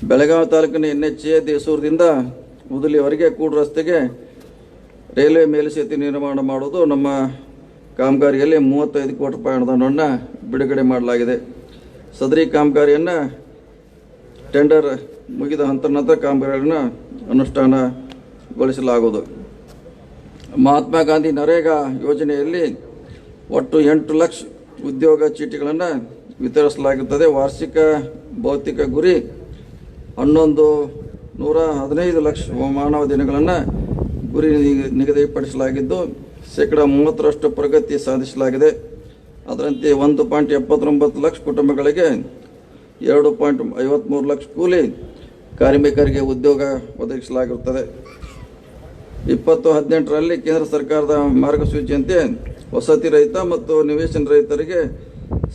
Speaker 3: ಬೆಳಗಾವಿ ತಾಲೂಕಿನ NHA ದೇಸೂರದಿಂದ ಉದಲಿವರೆಗೆ ಕೂಡು ರಸ್ತೆಗೆ ರೈಲ್ವೆ ಮೇಲ್ಸೇತುವೆ ನಿರ್ಮಾಣ ಮಾಡುವುದು ನಮ್ಮ ಕಾಮಗಾರಿಯಲ್ಲಿ 35 ಕೋಟಿ ರೂಪಾಯಿ ಅನುದಾನವನ್ನು ಬಿಡುಗಡೆ ಮಾಡಲಾಗಿದೆ. ಸದರಿ ಕಾಮಗಾರಿಯನ್ನು ಟೆಂಡರ್ ಮುಗಿದ ನಂತರ ಕಾಮಗಾರಿಯನ್ನು ಅನುಷ್ಠಾನಗೊಳಿಸಲಾಗುವುದು. ಮಹಾತ್ಮ ಗಾಂಧಿ ನರೇಗಾ ಯೋಜನೆಯಲ್ಲಿ ಒಟ್ಟು 8 ಲಕ್ಷ ಉದ್ಯೋಗ ಚೀಟಿಗಳನ್ನು ವಿತರಿಸಲಾಗುತ್ತದೆ. ವಾರ್ಷಿಕ ಭೌತಿಕ ಗುರಿ 115 ಲಕ್ಷ ಮಾನವ ದಿನಗಳನ್ನು ಗುರಿ ನಿಗದಿಪಡಿಸಲಾಗಿದ್ದು, 30% ಪ್ರಗತಿ ಸಾಧಿಸಲಾಗಿದೆ. ಅದರಂತೆ 1.79 ಲಕ್ಷ ಕುಟುಂಬಗಳಿಗೆ 2.53 ಲಕ್ಷ ಕೂಲಿ ಕಾರ್ಮಿಕರಿಗೆ ಉದ್ಯೋಗ ಒದಗಿಸಲಾಗಿರುತ್ತದೆ. 2018ರಲ್ಲಿ ಕೇಂದ್ರ ಸರ್ಕಾರದ ಮಾರ್ಗಸೂಚಿಯಂತೆ ವಸತಿ ರಹಿತ ಮತ್ತು ನಿವೇಶನ ರಹಿತರಿಗೆ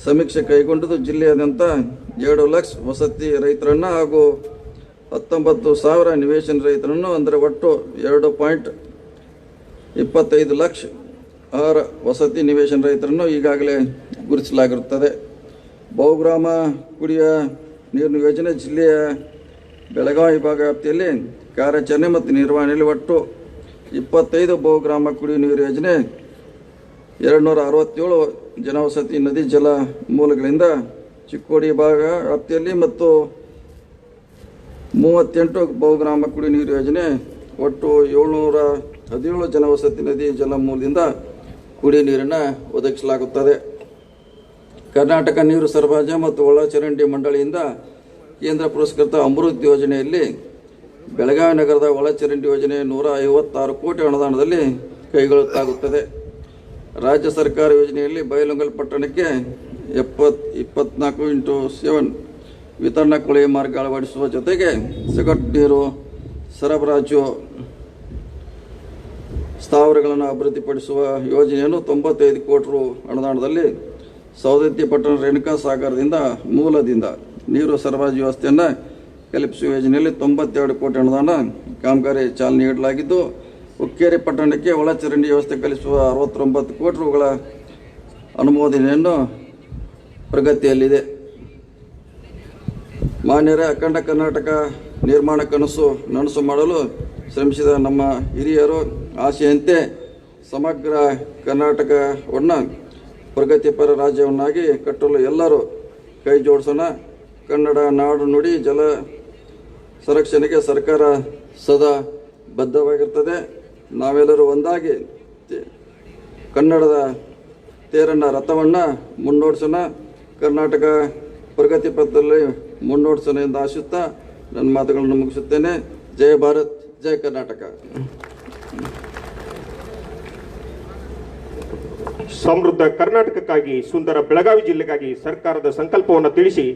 Speaker 3: ಸಮೀಕ್ಷೆ ಕೈಗೊಂಡಿದ್ದು, ಜಿಲ್ಲೆಯಾದ್ಯಂತ 2 ಲಕ್ಷ ವಸತಿ ರಹಿತರನ್ನು ಹಾಗೂ 19,000 ನಿವೇಶನ ರಹಿತರನ್ನು, ಅಂದರೆ ಒಟ್ಟು 2.25 ಲಕ್ಷ ವಸತಿ ನಿವೇಶನ ರಹಿತರನ್ನು ಈಗಾಗಲೇ ಗುರುತಿಸಲಾಗಿರುತ್ತದೆ. ಬಹುಗ್ರಾಮ ಕುಡಿಯುವ ನೀರಿನ ಯೋಜನೆ ಜಿಲ್ಲೆಯ ಬೆಳಗಾವಿ ವಿಭಾಗ ವ್ಯಾಪ್ತಿಯಲ್ಲಿ ಕಾರ್ಯಾಚರಣೆ ಮತ್ತು ನಿರ್ವಹಣೆಯಲ್ಲಿ ಒಟ್ಟು 25 ಬಹುಗ್ರಾಮ ಕುಡಿಯುವ ನೀರು ಯೋಜನೆ 267 ಜನವಸತಿ ನದಿ ಜಲ ಮೂಲಗಳಿಂದ ಚಿಕ್ಕೋಡಿ ಭಾಗ ವ್ಯಾಪ್ತಿಯಲ್ಲಿ ಮತ್ತು 38 ಬಹುಗ್ರಾಮ ಕುಡಿಯುವ ನೀರು ಯೋಜನೆ ಒಟ್ಟು 717 ಜನವಸತಿ ನದಿ ಜಲ ಮೂಲದಿಂದ ಕುಡಿಯುವ ನೀರನ್ನು ಒದಗಿಸಲಾಗುತ್ತದೆ. ಕರ್ನಾಟಕ ನೀರು ಸರಬರಾಜು ಮತ್ತು ಒಳಚರಂಡಿ ಮಂಡಳಿಯಿಂದ ಕೇಂದ್ರ ಪುರಸ್ಕೃತ ಅಮೃತ್ ಯೋಜನೆಯಲ್ಲಿ ಬೆಳಗಾವಿ ನಗರದ ಒಳಚರಂಡಿ ಯೋಜನೆ 156 ಕೋಟಿ ಅನುದಾನದಲ್ಲಿ ಕೈಗೊಳ್ಳಲಾಗುತ್ತದೆ. ರಾಜ್ಯ ಸರ್ಕಾರ ಯೋಜನೆಯಲ್ಲಿ ಬೈಲಹೊಂಗಲ ಪಟ್ಟಣಕ್ಕೆ 24x7 ವಿತರಣಾ ಕೊಳವೆ ಮಾರ್ಗ ಅಳವಡಿಸುವ ಜೊತೆಗೆ ಸಗಟು ನೀರು ಸರಬರಾಜು ಸ್ಥಾವರಗಳನ್ನು ಅಭಿವೃದ್ಧಿಪಡಿಸುವ ಯೋಜನೆಯನ್ನು 95 ಕೋಟಿ ರು ಅನುದಾನದಲ್ಲಿ ಸವದತ್ತಿ ಪಟ್ಟಣ ರೇಣುಕಾ ಸಾಗರದಿಂದ ಮೂಲದಿಂದ ನೀರು ಸರಬರಾಜು ವ್ಯವಸ್ಥೆಯನ್ನು ಕಲ್ಪಿಸುವ ಯೋಜನೆಯಲ್ಲಿ 92 ಕೋಟಿ ಅನುದಾನ ಕಾಮಗಾರಿ ಚಾಲನೆ ನೀಡಲಾಗಿದ್ದು, ಹುಕ್ಕೇರಿ ಪಟ್ಟಣಕ್ಕೆ ಒಳಚರಂಡಿ ವ್ಯವಸ್ಥೆ ಕಲ್ಪಿಸುವ 69 ಕೋಟಿ ರುಗಳ ಅನುಮೋದನೆಯನ್ನು ಪ್ರಗತಿಯಲ್ಲಿದೆ. ಮಾನ್ಯರೇ, ಅಖಂಡ ಕರ್ನಾಟಕ ನಿರ್ಮಾಣ ನನಸು ಮಾಡಲು ಶ್ರಮಿಸಿದ ನಮ್ಮ ಹಿರಿಯರು ಆಶೆಯಂತೆ ಸಮಗ್ರ ಕರ್ನಾಟಕವನ್ನು ಪ್ರಗತಿಪರ ರಾಜ್ಯವನ್ನಾಗಿ ಕಟ್ಟಲು ಎಲ್ಲರೂ ಕೈ ಜೋಡಿಸೋಣ. ಕನ್ನಡ ನಾಡು ನುಡಿ ಜಲ ಸಂರಕ್ಷಣೆಗೆ ಸರ್ಕಾರ ಸದಾ ಬದ್ಧವಾಗಿರ್ತದೆ. ನಾವೆಲ್ಲರೂ ಒಂದಾಗಿ ಕನ್ನಡದ ತೇರನ್ನ ರಥವನ್ನು ಮುನ್ನೋಡಿಸೋಣ. ಕರ್ನಾಟಕ ಪ್ರಗತಿ ಪಥದಲ್ಲಿ ಮುನ್ನೋಡಿಸೋಣ ಎಂದು ಆಶಿಸುತ್ತಾ ನನ್ನ ಮಾತುಗಳನ್ನು ಮುಗಿಸುತ್ತೇನೆ. ಜಯ ಭಾರತ್, ಜಯ ಕರ್ನಾಟಕ.
Speaker 1: ಸಮೃದ್ಧ ಕರ್ನಾಟಕಕ್ಕಾಗಿ, ಸುಂದರ ಬೆಳಗಾವಿ ಜಿಲ್ಲೆಗಾಗಿ ಸರ್ಕಾರದ ಸಂಕಲ್ಪವನ್ನು ತಿಳಿಸಿ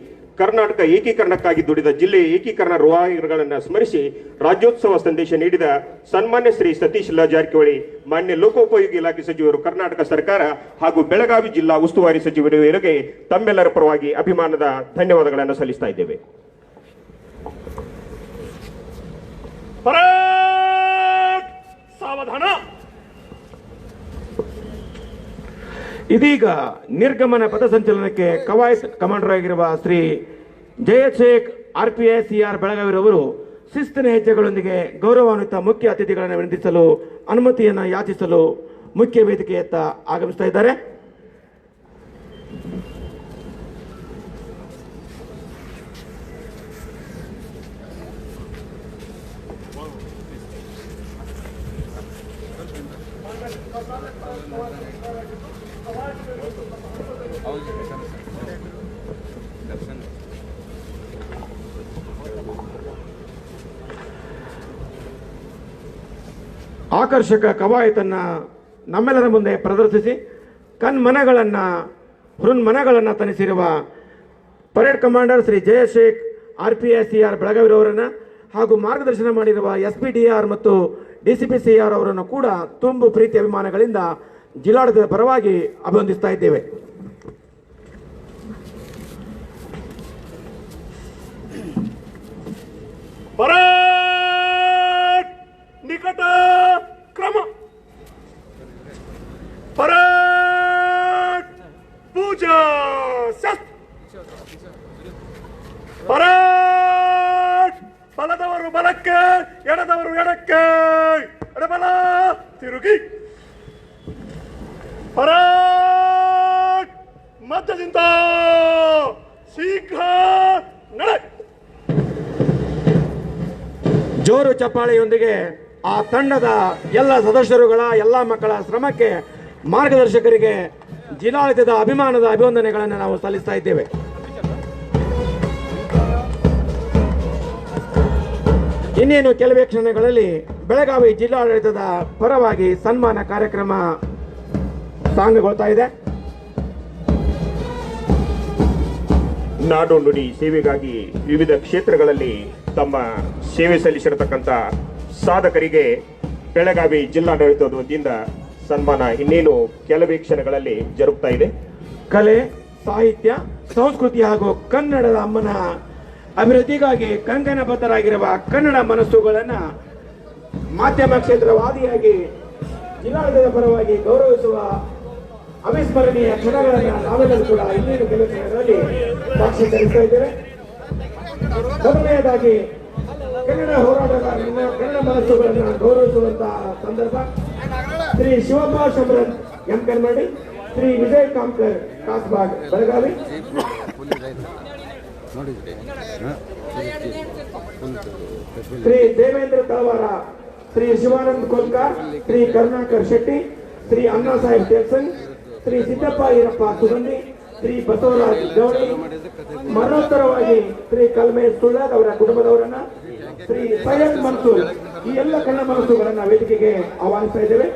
Speaker 1: ಕರ್ನಾಟಕ ಏಕೀಕರಣಕ್ಕಾಗಿ ದುಡಿದ ಜಿಲ್ಲೆಯ ಏಕೀಕರಣ ರೂವಾರಿಗಳನ್ನು ಸ್ಮರಿಸಿ ರಾಜ್ಯೋತ್ಸವ ಸಂದೇಶ ನೀಡಿದ ಸನ್ಮಾನ್ಯ ಶ್ರೀ ಸತೀಶ್ ಲ ಜಾರಕಿಹೊಳಿ, ಮಾನ್ಯ ಲೋಕೋಪಯೋಗಿ ಇಲಾಖೆ ಸಚಿವರು, ಕರ್ನಾಟಕ ಸರ್ಕಾರ ಹಾಗೂ ಬೆಳಗಾವಿ ಜಿಲ್ಲಾ ಉಸ್ತುವಾರಿ ಸಚಿವರಿಗೆ ತಮ್ಮೆಲ್ಲರ ಪರವಾಗಿ ಅಭಿಮಾನದ ಧನ್ಯವಾದಗಳನ್ನು ಸಲ್ಲಿಸ್ತಾ ಇದ್ದೇವೆ.
Speaker 2: ಸಾವಧಾನ. ಇದೀಗ ನಿರ್ಗಮನ ಪಥಸಂಚಲನಕ್ಕೆ ಕವಾಯತ್ ಕಮಾಂಡರ್ ಆಗಿರುವ ಶ್ರೀ ಜಯಶೇಖ್ RPSCR ಬೆಳಗಾವಿರವರು ಶಿಸ್ತಿನ ಹೆಜ್ಜೆಗಳೊಂದಿಗೆ ಗೌರವಾನ್ವಿತ ಮುಖ್ಯ ಅತಿಥಿಗಳನ್ನು ವಿನಂತಿಸಲು ಅನುಮತಿಯನ್ನು ಯಾಚಿಸಲು ಮುಖ್ಯ ವೇದಿಕೆಯತ್ತ ಆಗಮಿಸ್ತಾ ಇದ್ದಾರೆ. ಆಕರ್ಷಕ ಕವಾಯತನ್ನು ನಮ್ಮೆಲ್ಲರ ಮುಂದೆ ಪ್ರದರ್ಶಿಸಿ ಹೃನ್ಮನಗಳನ್ನು ತನಿಸಿರುವ ಪರೇಡ್ ಕಮಾಂಡರ್ ಶ್ರೀ ಜಯಶೇಖ್ RPSCR ಬೆಳಗಾವಿರವರನ್ನು ಹಾಗೂ ಮಾರ್ಗದರ್ಶನ ಮಾಡಿರುವ SPDR ಮತ್ತು DCPCR ಅವರನ್ನು ಕೂಡ ತುಂಬು ಪ್ರೀತಿ ಅಭಿಮಾನಗಳಿಂದ ಜಿಲ್ಲಾಡಳಿತದ ಪರವಾಗಿ ಅಭಿವಂದಿಸ್ತಾ ಇದ್ದೇವೆ.
Speaker 1: ಪರೇಡ್ ನಿಕಟ ಕ್ರಮ. ಪರೇಡ್ ಪೂಜಾ ಶಸ್ತ್ರ. ಪರೇಡ್ ಬಲದವರು ಬಲಕ್ಕೆ, ಎಡದವರು ಎಡಕ್ಕೆ, ಎಡಬಲ ತಿರುಗಿ. ಪರೇಡ್ ಮಧ್ಯದಿಂದ ಶೀಘ್ರ ನಡೆ.
Speaker 2: ಜೋರು ಚಪ್ಪಾಳೆಯೊಂದಿಗೆ ಆ ತಂಡದ ಎಲ್ಲ ಸದಸ್ಯರುಗಳ ಎಲ್ಲ ಮಕ್ಕಳ ಶ್ರಮಕ್ಕೆ ಮಾರ್ಗದರ್ಶಕರಿಗೆ ಜಿಲ್ಲಾಡಳಿತದ ಅಭಿಮಾನದ ಅಭಿವಂದನೆಗಳನ್ನು ನಾವು ಸಲ್ಲಿಸ್ತಾ ಇದ್ದೇವೆ. ಇನ್ನೇನು ಕೆಲವೇ ಕ್ಷಣಗಳಲ್ಲಿ ಬೆಳಗಾವಿ ಜಿಲ್ಲಾಡಳಿತದ ಪರವಾಗಿ ಸನ್ಮಾನ ಕಾರ್ಯಕ್ರಮ ಸಾಂಗಗೊಳ್ತಾ ಇದೆ.
Speaker 1: ನಾಡು ನುಡಿ ಸೇವೆಗಾಗಿ ವಿವಿಧ ಕ್ಷೇತ್ರಗಳಲ್ಲಿ ತಮ್ಮ ಸೇವೆ ಸಲ್ಲಿಸಿರತಕ್ಕಂಥ ಸಾಧಕರಿಗೆ ಬೆಳಗಾವಿ ಜಿಲ್ಲಾಡಳಿತದ ವತಿಯಿಂದ ಸನ್ಮಾನ ಇನ್ನೇನು ಕೆಲವೇ ಕ್ಷಣಗಳಲ್ಲಿ ಜರುಗ್ತಾ ಇದೆ.
Speaker 2: ಕಲೆ, ಸಾಹಿತ್ಯ, ಸಂಸ್ಕೃತಿ ಹಾಗೂ ಕನ್ನಡದ ಅಮ್ಮನ ಅಭಿವೃದ್ಧಿಗಾಗಿ ಕಂಕಣಬದ್ಧರಾಗಿರುವ ಕನ್ನಡ ಮನಸ್ಸುಗಳನ್ನು ಮಾಧ್ಯಮ ಕ್ಷೇತ್ರವಾದಿಯಾಗಿ ಜಿಲ್ಲಾಡಳಿತದ ಪರವಾಗಿ ಗೌರವಿಸುವ ಅವಿಸ್ಮರಣೀಯ ಕ್ಷಣಗಳನ್ನು ನಾವೆಲ್ಲರೂ ಕೂಡ ಇನ್ನೇನು ಕೆಲವು ಕ್ಷಣಗಳಲ್ಲಿ ಸಾಕ್ಷೀಕರಿಸ್ತಾ ಇದ್ದೇವೆ. ಮೊದಲನೆಯದಾಗಿ ಕನ್ನಡ ಹೋರಾಟಗಾರರನ್ನ, ಕನ್ನಡ ಮನಸ್ಸುಗಳನ್ನು ಗೌರವಿಸುವಂತಹ ಸಂದರ್ಭ ಶ್ರೀ ಶಿವಪ್ಪ ಶಂಭರನ್ ಎಂ ಕನ್ಮಡಿ, ಶ್ರೀ ವಿಜಯ್ ಕಾಮ್ಕರ್ ಕಾಸ್ಬಾಗ್ ಬೆಳಗಾವಿ, ಶ್ರೀ ದೇವೇಂದ್ರ ತಳವಾರ, ಶ್ರೀ ಶಿವಾನಂದ್ ಕೋಲ್ಕಾರ್, ಶ್ರೀ ಕರುಣಾಕರ್ ಶೆಟ್ಟಿ, ಶ್ರೀ ಅಣ್ಣಾ ಸಾಹೇಬ್ ತೇಲ್ಸಂಗ್, ಶ್ರೀ ಸಿದ್ದಪ್ಪ ಈರಪ್ಪ ಸುಗಂಧಿ, ಶ್ರೀ ಬಸವರಾಜ್ ಗೌಡಿ, ಮರಣೋತ್ತರವಾಗಿ ಶ್ರೀ ಕಲ್ಮೇಶ್ ಸುಳ್ಳದ್ ಅವರ ಕುಟುಂಬದವರನ್ನ, ಶ್ರೀ ಸೈಯದ್ ಮನ್ಸೂರ್, ಈ ಎಲ್ಲ ಕನ್ನಡ ಮನಸ್ಸುಗಳನ್ನ ವೇದಿಕೆಗೆ ಆಹ್ವಾನಿಸ್ತಾ ಇದ್ದೇವೆ.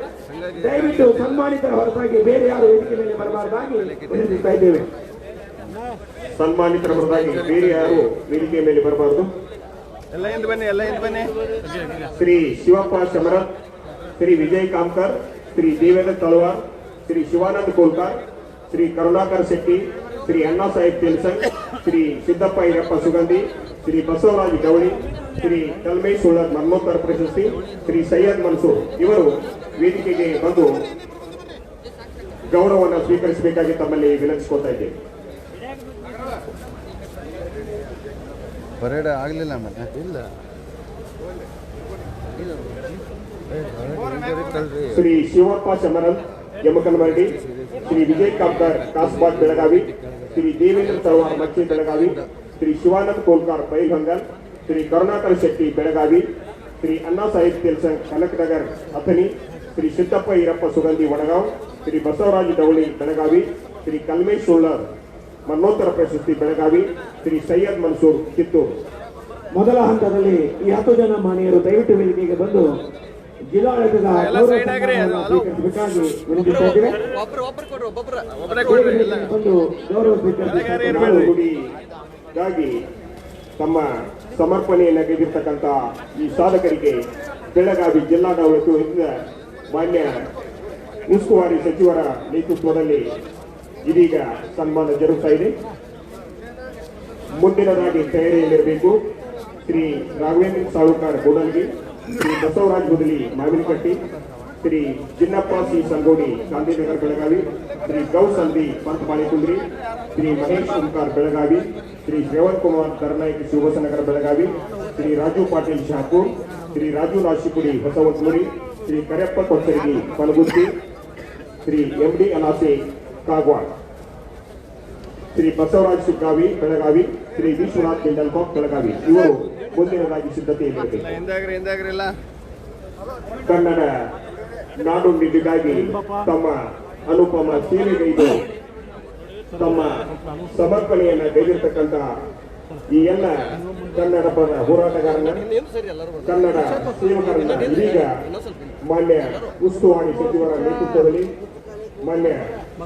Speaker 2: ದಯವಿಟ್ಟು ಸನ್ಮಾನಿತರ ಹೊರತಾಗಿ ಬೇರೆ ಯಾರು ವೇದಿಕೆ ಮೇಲೆ ಬರಬಾರದಾಗಿ ವಿನಂತಿಸ್ತಾ ಇದ್ದೇವೆ.
Speaker 1: ಸನ್ಮಾನಿತರ ಹೊರತಾಗಿ ಬೇರೆ ಯಾರು ವೇದಿಕೆ ಮೇಲೆ ಬರಬಾರದು.
Speaker 5: ಎಲ್ಲ ಹಿಂದೆ ಬನ್ನಿ.
Speaker 1: ಶ್ರೀ ಶಿವಪ್ಪ ಶಮರತ್, ಶ್ರೀ ವಿಜಯ್ ಕಾಮ್ಕರ್, ಶ್ರೀ ದೇವೇಂದ್ರ ತಳವಾರ್, ಶ್ರೀ ಶಿವಾನಂದ್ ಕೋಲ್ಕಾರ್, ಶ್ರೀ ಕರುಣಾಕರ್ ಶೆಟ್ಟಿ, ಶ್ರೀ ಅಣ್ಣಾ ಸಾಹೇಬ್ ತೇಲ್ಸಂಗ್, ಶ್ರೀ ಸಿದ್ದಪ್ಪ ಈರಪ್ಪ ಸುಗಂಧಿ, ಶ್ರೀ ಬಸವರಾಜ್ ಗೌಳಿ, ಶ್ರೀ ಕಲ್ಮೇಶ್ ಸುಳ್ಳದ್ ಮರಣೋತ್ತರ ಪ್ರಶಸ್ತಿ, ಶ್ರೀ ಸೈಯದ್ ಮನ್ಸೂರ್ ಇವರು ವೇದಿಕೆಗೆ ಬಂದು ಗೌರವವನ್ನು ಸ್ವೀಕರಿಸಬೇಕಾಗಿ ತಮ್ಮಲ್ಲಿ ವಿನಂತಿಸಿಕೊಳ್ತಾ ಇದ್ದೇವೆ.
Speaker 4: ಪರೇಡ್ ಆಗಲಿಲ್ಲ ಆಮೇಲೆ ಇಲ್ಲ.
Speaker 1: ಶ್ರೀ ಶಿವಪ್ಪ ಶಮರನ್ ಯಮಕನಮರಡಿ, ಶ್ರೀ ವಿಜಯ್ ಕಾಮ್ಕರ್ ಕಾಸ್ಬಾಗ್ ಬೆಳಗಾವಿ, ಶ್ರೀ ದೇವೇಂದ್ರ ತಳವಾರ್ ಮಚ್ಚಿ ಬೆಳಗಾವಿ, ಶ್ರೀ ಶಿವಾನಂದ್ ಕೋಲ್ಕಾರ್ ಬೈಲ್ಹಂಗಲ್, ಶ್ರೀ ಕರುಣಾಕರ್ ಶೆಟ್ಟಿ ಬೆಳಗಾವಿ, ಶ್ರೀ ಅಣ್ಣಾ ಸಾಹೇಬ್ ತೇಲ್ಸಂಗ್ ಕನಕನಗರ್ ಅಥಣಿ, ಶ್ರೀ ಸಿದ್ದಪ್ಪ ಈರಪ್ಪ ಸುಗಂಧಿ ವಡಗಾಂವ್, ಶ್ರೀ ಬಸವರಾಜ್ ಡವಳಿ ಬೆಳಗಾವಿ, ಶ್ರೀ ಕಲ್ಮೇಶ್ ಸುಳ್ಳರ್ ಮರಣೋತ್ತರ ಪ್ರಶಸ್ತಿ ಬೆಳಗಾವಿ, ಶ್ರೀ ಸೈಯದ್ ಮನ್ಸೂರ್ ಕಿತ್ತೂರು.
Speaker 2: ಮೊದಲ ಹಂತದಲ್ಲಿ ಈ 10 ಜನ ಮಾನ್ಯರು ದಯವಿಟ್ಟು ವೇದಿಕೆಗೆ ಬಂದು ಜಿಲ್ಲಾಡಳಿತದ ಸ್ವೀಕರಿಸಬೇಕಾಗಿ ವಿನಂತಿಸ್ತಾ ಇದ್ದೇವೆ. ಬಂದು ಗೌರವ
Speaker 1: ಸ್ವೀಕರಿಸಬೇಕಾಗಿ ತಮ್ಮ ಸಮರ್ಪಣೆಯನ್ನು ಗೈದಿರ್ತಕ್ಕಂಥ ಈ ಸಾಧಕರಿಗೆ ಬೆಳಗಾವಿ ಜಿಲ್ಲಾಡಳಿತದಿಂದ ಮಾನ್ಯ ಉಸ್ತುವಾರಿ ಸಚಿವರ ನೇತೃತ್ವದಲ್ಲಿ ಇದೀಗ ಸನ್ಮಾನ ಜರುಗ್ತಾ ಇದೆ. ಮುಂದಿನದಾಗಿ ತಯಾರಿಯಲ್ಲಿರಬೇಕು ಶ್ರೀ ರಾಘವೇಂದ್ರ ಸಾಳುಕಾರ್ ಗೋಡಲ್ಗಿ, ಶ್ರೀ ಬಸವರಾಜ್ ಗುದಲಿ ಮಾವಿನಕಟ್ಟಿ, ಶ್ರೀ ಜಿನ್ನಪ್ಪ ಸಿ ಸಂಗೋಡಿ ಗಾಂಧಿನಗರ ಬೆಳಗಾವಿ, ಶ್ರೀ ಗೌ ಸಂಧಿ ಪಂತ ಬಾಳಿಕುಂದ್ರಿ, ಶ್ರೀ ಮಹೇಶ್ ಓಂಕಾರ್ ಬೆಳಗಾವಿ, ಶ್ರೀ ಶ್ರವಣ್ ಕುಮಾರ್ ದರ್ನಾಯ್ಕ ಶಿವಸನಗರ ಬೆಳಗಾವಿ, ಶ್ರೀ ರಾಜು ಪಾಟೀಲ್ ಶಾಪೂರ್, ಶ್ರೀ ರಾಜು ರಾಶಿಪುರಿ ಹೊಸವತ್ಮುರಿ, ಶ್ರೀ ಕರೆಪ್ಪ ಕೊಚ್ಚರಗಿ ಪನಗುತ್ತಿ, ಶ್ರೀ MD ಅಲಾಸೆ ಕಾಗವಾಡ್, ಶ್ರೀ ಬಸವರಾಜ್ ಸುಗ್ಗಾವಿ ಬೆಳಗಾವಿ, ಶ್ರೀ ವಿಶ್ವನಾಥ್ ಜಿಂಡಲ್ಕಾಕ್ ಬೆಳಗಾವಿ ಇವರು ಮುಂದಿನದಾಗಿ ಸಿದ್ಧತೆಯಲ್ಲಿರಬೇಕು. ಕನ್ನಡ ನಾಡು ನುಡಿಗಾಗಿ ತಮ್ಮ ಅನುಪಮ ಸೇವೆಗೈದು ತಮ್ಮ ಸಮರ್ಪಣೆಯನ್ನು ಗೈದಿರ್ತಕ್ಕಂಥ ಈ ಎಲ್ಲ ಕನ್ನಡ ಪರ ಹೋರಾಟಗಾರನ, ಕನ್ನಡ ಸೇವಕರನ್ನ ಇದೀಗ ಮಾನ್ಯ ಉಸ್ತುವಾರಿ ಸಚಿವರ ನೇತೃತ್ವದಲ್ಲಿ ಮಾನ್ಯ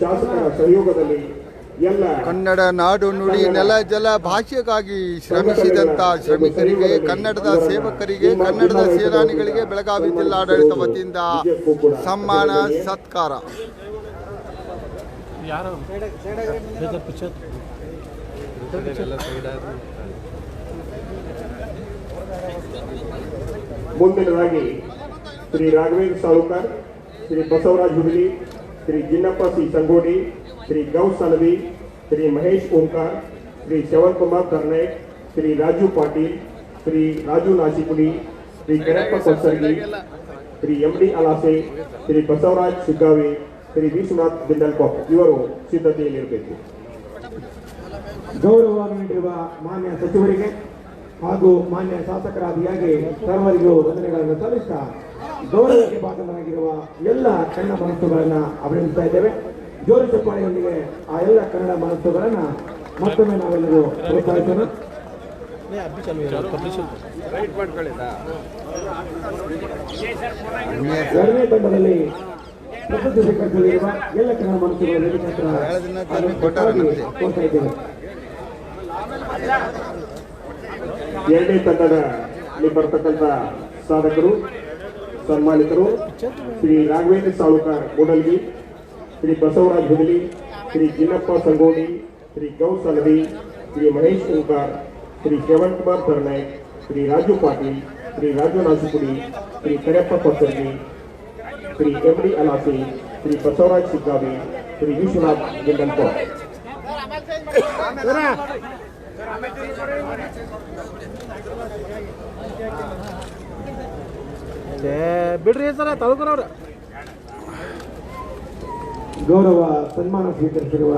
Speaker 1: ಶಾಸಕರ ಸಹಯೋಗದಲ್ಲಿ ಎಲ್ಲ
Speaker 4: ಕನ್ನಡ ನಾಡು ನುಡಿ ನೆಲ ಜಲ ಭಾಷೆಗಾಗಿ ಶ್ರಮಿಸಿದಂಥ ಶ್ರಮಿಕರಿಗೆ, ಕನ್ನಡದ ಸೇವಕರಿಗೆ, ಕನ್ನಡದ ಸೇನಾನಿಗಳಿಗೆ ಬೆಳಗಾವಿ ಜಿಲ್ಲಾಡಳಿತ ವತಿಯಿಂದ ಸನ್ಮಾನ ಸತ್ಕಾರ.
Speaker 1: ಮುಂದಿನದಾಗಿ ಶ್ರೀ ರಾಘವೇಂದ್ರ ಸಾಳುಕರ್, ಶ್ರೀ ಬಸವರಾಜ್ ಹುಡುಗಿ, ಶ್ರೀ ಜಿನ್ನಪ್ಪ ಸಿ ಸಂಗೋಡಿ, ಶ್ರೀ ಗೌಸ್ ಸಲವಿ, ಶ್ರೀ ಮಹೇಶ್ ಓಂಕಾರ್, ಶ್ರೀ ಶ್ರವಣಕುಮಾರ್ ಕರ್ನಾಯಕ್, ಶ್ರೀ ರಾಜು ಪಾಟೀಲ್, ಶ್ರೀ ರಾಜು ನಾಸಿಪುಡಿ, ಶ್ರೀ ಕರೆಪ್ಪ ಕೊಲ್ಸರ್ಗಿ, ಶ್ರೀ ಎಂಡಿ ಅಲಾಸೆ, ಶ್ರೀ ಬಸವರಾಜ್ ಶಿಗ್ಗಾವಿ, ಶ್ರೀ ವಿಶ್ವನಾಥ್ ಬಿಂದಲ್ಕಾಪ್ ಇವರು ಸಿದ್ಧತೆಯಲ್ಲಿರಬೇಕು.
Speaker 2: ಗೌರವ ನೀಡಿರುವ ಮಾನ್ಯ ಸಚಿವರಿಗೆ ಹಾಗೂ ಮಾನ್ಯ ಶಾಸಕರಾದಿಯಾಗಿ ಸರ್ವರಿಗೂ ವಂದನೆಗಳನ್ನು ಸಲ್ಲಿಸ್ತಾ ಗೌರವಕ್ಕೆ ಭಾಗವಹಿಸಿರುವ ಎಲ್ಲ ಕನ್ನಡ ಮನಸ್ಸುಗಳನ್ನು ಅಭಿನಂದಿಸ್ತಾ ಇದ್ದೇವೆ. ಜೋರು ಚಪ್ಪಾಳೆಯೊಂದಿಗೆ ಆ ಎಲ್ಲ ಕನ್ನಡ ಮನಸ್ಸುಗಳನ್ನು ಮತ್ತೊಮ್ಮೆ ನಾವೆಲ್ಲರೂ ಪ್ರೋತ್ಸಾಹಿಸೋಣ. ಎರಡನೇ ತಂಡದಲ್ಲಿ ಪ್ರಸಿದ್ಧಿ ಸ್ವೀಕರಿಸಲಿರುವ ಎಲ್ಲ ಕನ್ನಡ ಮನಸ್ಸುಗಳು ತೋರ್ತಾ ಇದ್ದೇವೆ.
Speaker 1: ಎರಡನೇ ತಂಡದಲ್ಲಿ ಬರ್ತಕ್ಕಂಥ ಸಾಧಕರು ಸನ್ಮಾನಿತರು ಶ್ರೀ ರಾಘವೇಂದ್ರ ಸಾಳುಕರ್ ಮೂಡಲ್ಗಿ, ಶ್ರೀ ಬಸವರಾಜ್ ಹುಡುಗಿ, ಶ್ರೀ ಜಿನ್ನಪ್ಪ ಸಂಗೋಡಿ, ಶ್ರೀ ಗೌಸ್ ಸಲವಿ, ಶ್ರೀ ಮಹೇಶ್ ಓಂಕಾರ್, ಶ್ರೀ ಶ್ರವಣಕುಮಾರ್ ಕರ್ನಾಯಕ್, ಶ್ರೀ ರಾಜು ಪಾಟೀಲ್, ಶ್ರೀ ರಾಜು ನಾಸಿಪುಡಿ, ಶ್ರೀ ಕರೆಪ್ಪ ಕೊತ್ತರ್ಗಿ, ಶ್ರೀ ಎಂಡಿ ಅಲಾಸೆ, ಶ್ರೀ ಬಸವರಾಜ್ ಶಿಗ್ಗಾವಿ, ಶ್ರೀ ವಿಶ್ವನಾಥ್ ಬಿಂದಲ್ಕಾಪ್.
Speaker 5: ಬಿಡ್ರಿ ಸರ ತಳ್ಕೊರವ್ರ
Speaker 2: ಗೌರವ ಸನ್ಮಾನ ಸ್ವೀಕರಿಸಿರುವ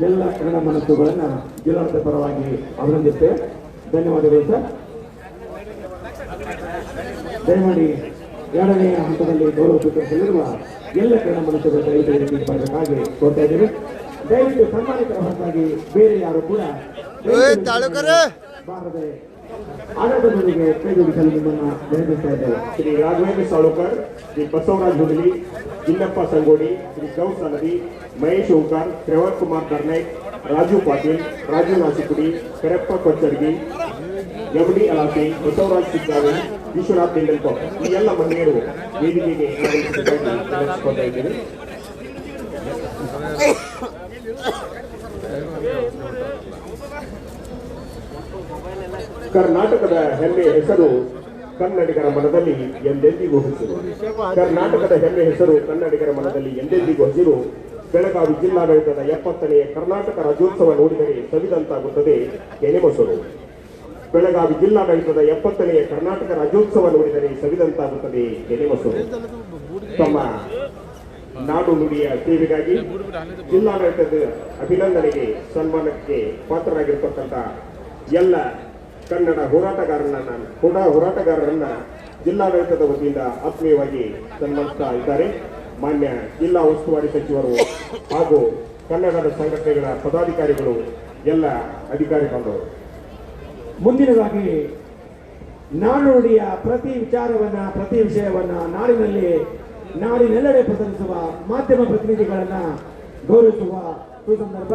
Speaker 2: ಎಲ್ಲ ಕನ್ನಡ ಮನಸ್ಸುಗಳನ್ನು ಜಿಲ್ಲಾಡಳಿತ ಪರವಾಗಿ ಅಭಿನಂದಿಸುತ್ತೇವೆ. ಧನ್ಯವಾದಗಳು ಸರ್. ದಯಮಾಡಿ ಎರಡನೇ ಹಂತದಲ್ಲಿ ಗೌರವ ಸ್ವೀಕರಿಸಲಿರುವ ಎಲ್ಲ ಕನ್ನಡ ಮನಸ್ಸುಗಳ ದಯವಿಟ್ಟು ಮಾಡಬೇಕಾಗಿ ಕೋರ್ತಾ ಇದ್ದೇವೆ. ದಯವಿಟ್ಟು ಸನ್ಮಾನಿತರ ಹೊರತಾಗಿ ಬೇರೆ ಯಾರು ಕೂಡ ಬಾರದೆ ಆಡಳಿತದೊಂದಿಗೆ ಕೈಜೋಡಿಸಲು ನಿಮ್ಮನ್ನು ವಿನಂತಿಸ್ತಾ ಇದ್ದೇವೆ.
Speaker 1: ಶ್ರೀ ರಾಘವೇಂದ್ರ ಸಾಳುಕರ್, ಶ್ರೀ ಬಸವರಾಜ್ ಹುಡುಗಿ, ಜಿನ್ನಪ್ಪ ಸಂಗೋಡಿ, ಶ್ರೀ ಗೌಸ್ ಸಲವಿ, ಮಹೇಶ್ ಓಂಕಾರ್, ಶ್ರವಣಕುಮಾರ್ ಕರ್ನಾಯಕ್, ರಾಜು ಪಾಟೀಲ್, ರಾಜು ನಾಸಿಪುಡಿ, ಕರೆಪ್ಪ ಕೊಚ್ಚರ್ಗಿ, ಎಂಡಿ ಅಲಾಸೆ, ಬಸವರಾಜ್ ಶಿಗ್ಗಾವಿ, ವಿಶ್ವನಾಥ್ ಬಿಂದಲ್ಕಾಪ್ ಈ ಎಲ್ಲ ಮಹಿಳೆಯರು ವೇದಿಕೆಗೆ ವಿನಂತಿಸ್ತಾ ಇದ್ದೇವೆ. ಕರ್ನಾಟಕದ ಹೆಮ್ಮೆ ಹೆಸರು ಕನ್ನಡಿಗರ ಮನದಲ್ಲಿ ಎಂದೆಂದಿಗೂ ಹಸಿರು. ಕರ್ನಾಟಕದ ಹೆಮ್ಮೆ ಹೆಸರು ಕನ್ನಡಿಗರ ಮನದಲ್ಲಿ ಎಂದೆಂದಿಗೂ ಹಸಿರು. ಬೆಳಗಾವಿ ಜಿಲ್ಲಾಡಳಿತದ 70ನೇ ಕರ್ನಾಟಕ ರಾಜ್ಯೋತ್ಸವ ನೋಡಿದರೆ ಸವಿದಂತಾಗುತ್ತದೆ ಕೆನೆಮೊಸರು. ಬೆಳಗಾವಿ ಜಿಲ್ಲಾಡಳಿತದ 70ನೇ ಕರ್ನಾಟಕ ರಾಜ್ಯೋತ್ಸವ ನೋಡಿದರೆ ಸವಿದಂತಾಗುತ್ತದೆ ಕೆನೆಮೊಸರು. ತಮ್ಮ ನಾಡು ನುಡಿಯ ಸೇವೆಗಾಗಿ ಜಿಲ್ಲಾಡಳಿತದ ಅಭಿನಂದನೆಗೆ ಸನ್ಮಾನಕ್ಕೆ ಪಾತ್ರರಾಗಿರ್ತಕ್ಕಂಥ ಎಲ್ಲ ಕನ್ನಡ ಹೋರಾಟಗಾರರನ್ನ ಜಿಲ್ಲಾಡಳಿತದ ವತಿಯಿಂದ ಆತ್ಮೀಯವಾಗಿ ಸನ್ಮಾನಿಸ್ತಾ ಇದ್ದಾರೆ. ಮಾನ್ಯ ಜಿಲ್ಲಾ ಉಸ್ತುವಾರಿ ಸಚಿವರು ಹಾಗೂ ಕನ್ನಡದ ಸಂಘಟನೆಗಳ ಪದಾಧಿಕಾರಿಗಳು, ಎಲ್ಲ ಅಧಿಕಾರಿ ಬಾಂಧವರು.
Speaker 2: ಮುಂದಿನದಾಗಿ ನಾಡುನುಡಿಯ ಪ್ರತಿ ವಿಚಾರವನ್ನ, ಪ್ರತಿ ವಿಷಯವನ್ನ ನಾಡಿನೆಲ್ಲೆಡೆ ಪ್ರಸರಿಸುವ ಮಾಧ್ಯಮ ಪ್ರತಿನಿಧಿಗಳನ್ನ ಗೌರವಿಸುವ ಸುಸಂದರ್ಭ.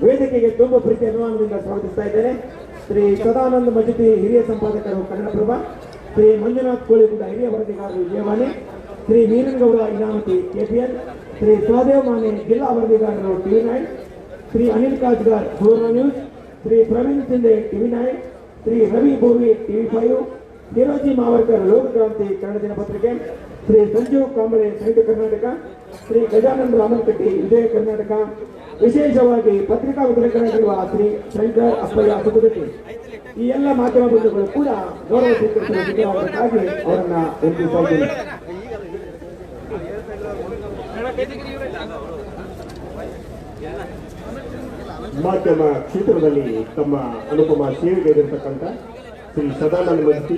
Speaker 2: ವೇದಿಕೆಗೆ ತುಂಬ ಪ್ರೀತಿ ಅಭಿಮಾನದಿಂದ ಸ್ವಾಗತಿಸ್ತಾ ಇದ್ದೇನೆ. ಶ್ರೀ ಸದಾನಂದ ಮಜತಿ ಹಿರಿಯ ಸಂಪಾದಕರು ಕನ್ನಡಪ್ರಭ, ಶ್ರೀ ಮಂಜುನಾಥ್ ಕೋಳಿಗುಡ್ಡ ಹಿರಿಯ ವರದಿಗಾರರು ವಿಜಯವಾಣಿ, ಶ್ರೀ ವೀರನಗೌಡ ಇನಾಮತಿ ಕೆಪಿಎನ್, ಶ್ರೀ ಸಹದೇವ್ ಮಾನೆ ಜಿಲ್ಲಾ ವರದಿಗಾರರು TV9, Shri Anil Kajgar Suvarna news, Shri Praveen Sindhe TV9, Shri Ravi Bovi TV5, Hiroji Mavarkar Lokakranti Kannada ದಿನಪತ್ರಿಕೆ, ಶ್ರೀ ಸಂಜೀವ್ ಕಾಂಬಳೆ ಸಂಯುಕ್ತ ಕರ್ನಾಟಕ, ಶ್ರೀ ಗಜಾನಂದ ರಾಮನಕಟ್ಟಿ ವಿಜಯ ಕರ್ನಾಟಕ, ವಿಶೇಷವಾಗಿ ಪತ್ರಿಕಾ ವಿತರಕರಾಗಿರುವ ಶ್ರೀ ಶಂಕರ್ ಅಪ್ಪಯ್ಯ ಸುಖದಟ್ಟಿ ಈ ಎಲ್ಲ ಮಾಧ್ಯಮ ಬಂಧುಗಳು ಕೂಡ ಗೌರವ ಸ್ವೀಕರಿಸಬೇಕಾಗಿ ಅವರನ್ನ ವಿನಂತಿಸ್ತಾ ಇದ್ದೇನೆ.
Speaker 1: ಮಾಧ್ಯಮ ಕ್ಷೇತ್ರದಲ್ಲಿ ತಮ್ಮ ಅನುಪಮ ಸೇವೆಗೈದಿರತಕ್ಕಂಥ ಶ್ರೀ ಸದಾನಂದ ಮಜತಿ,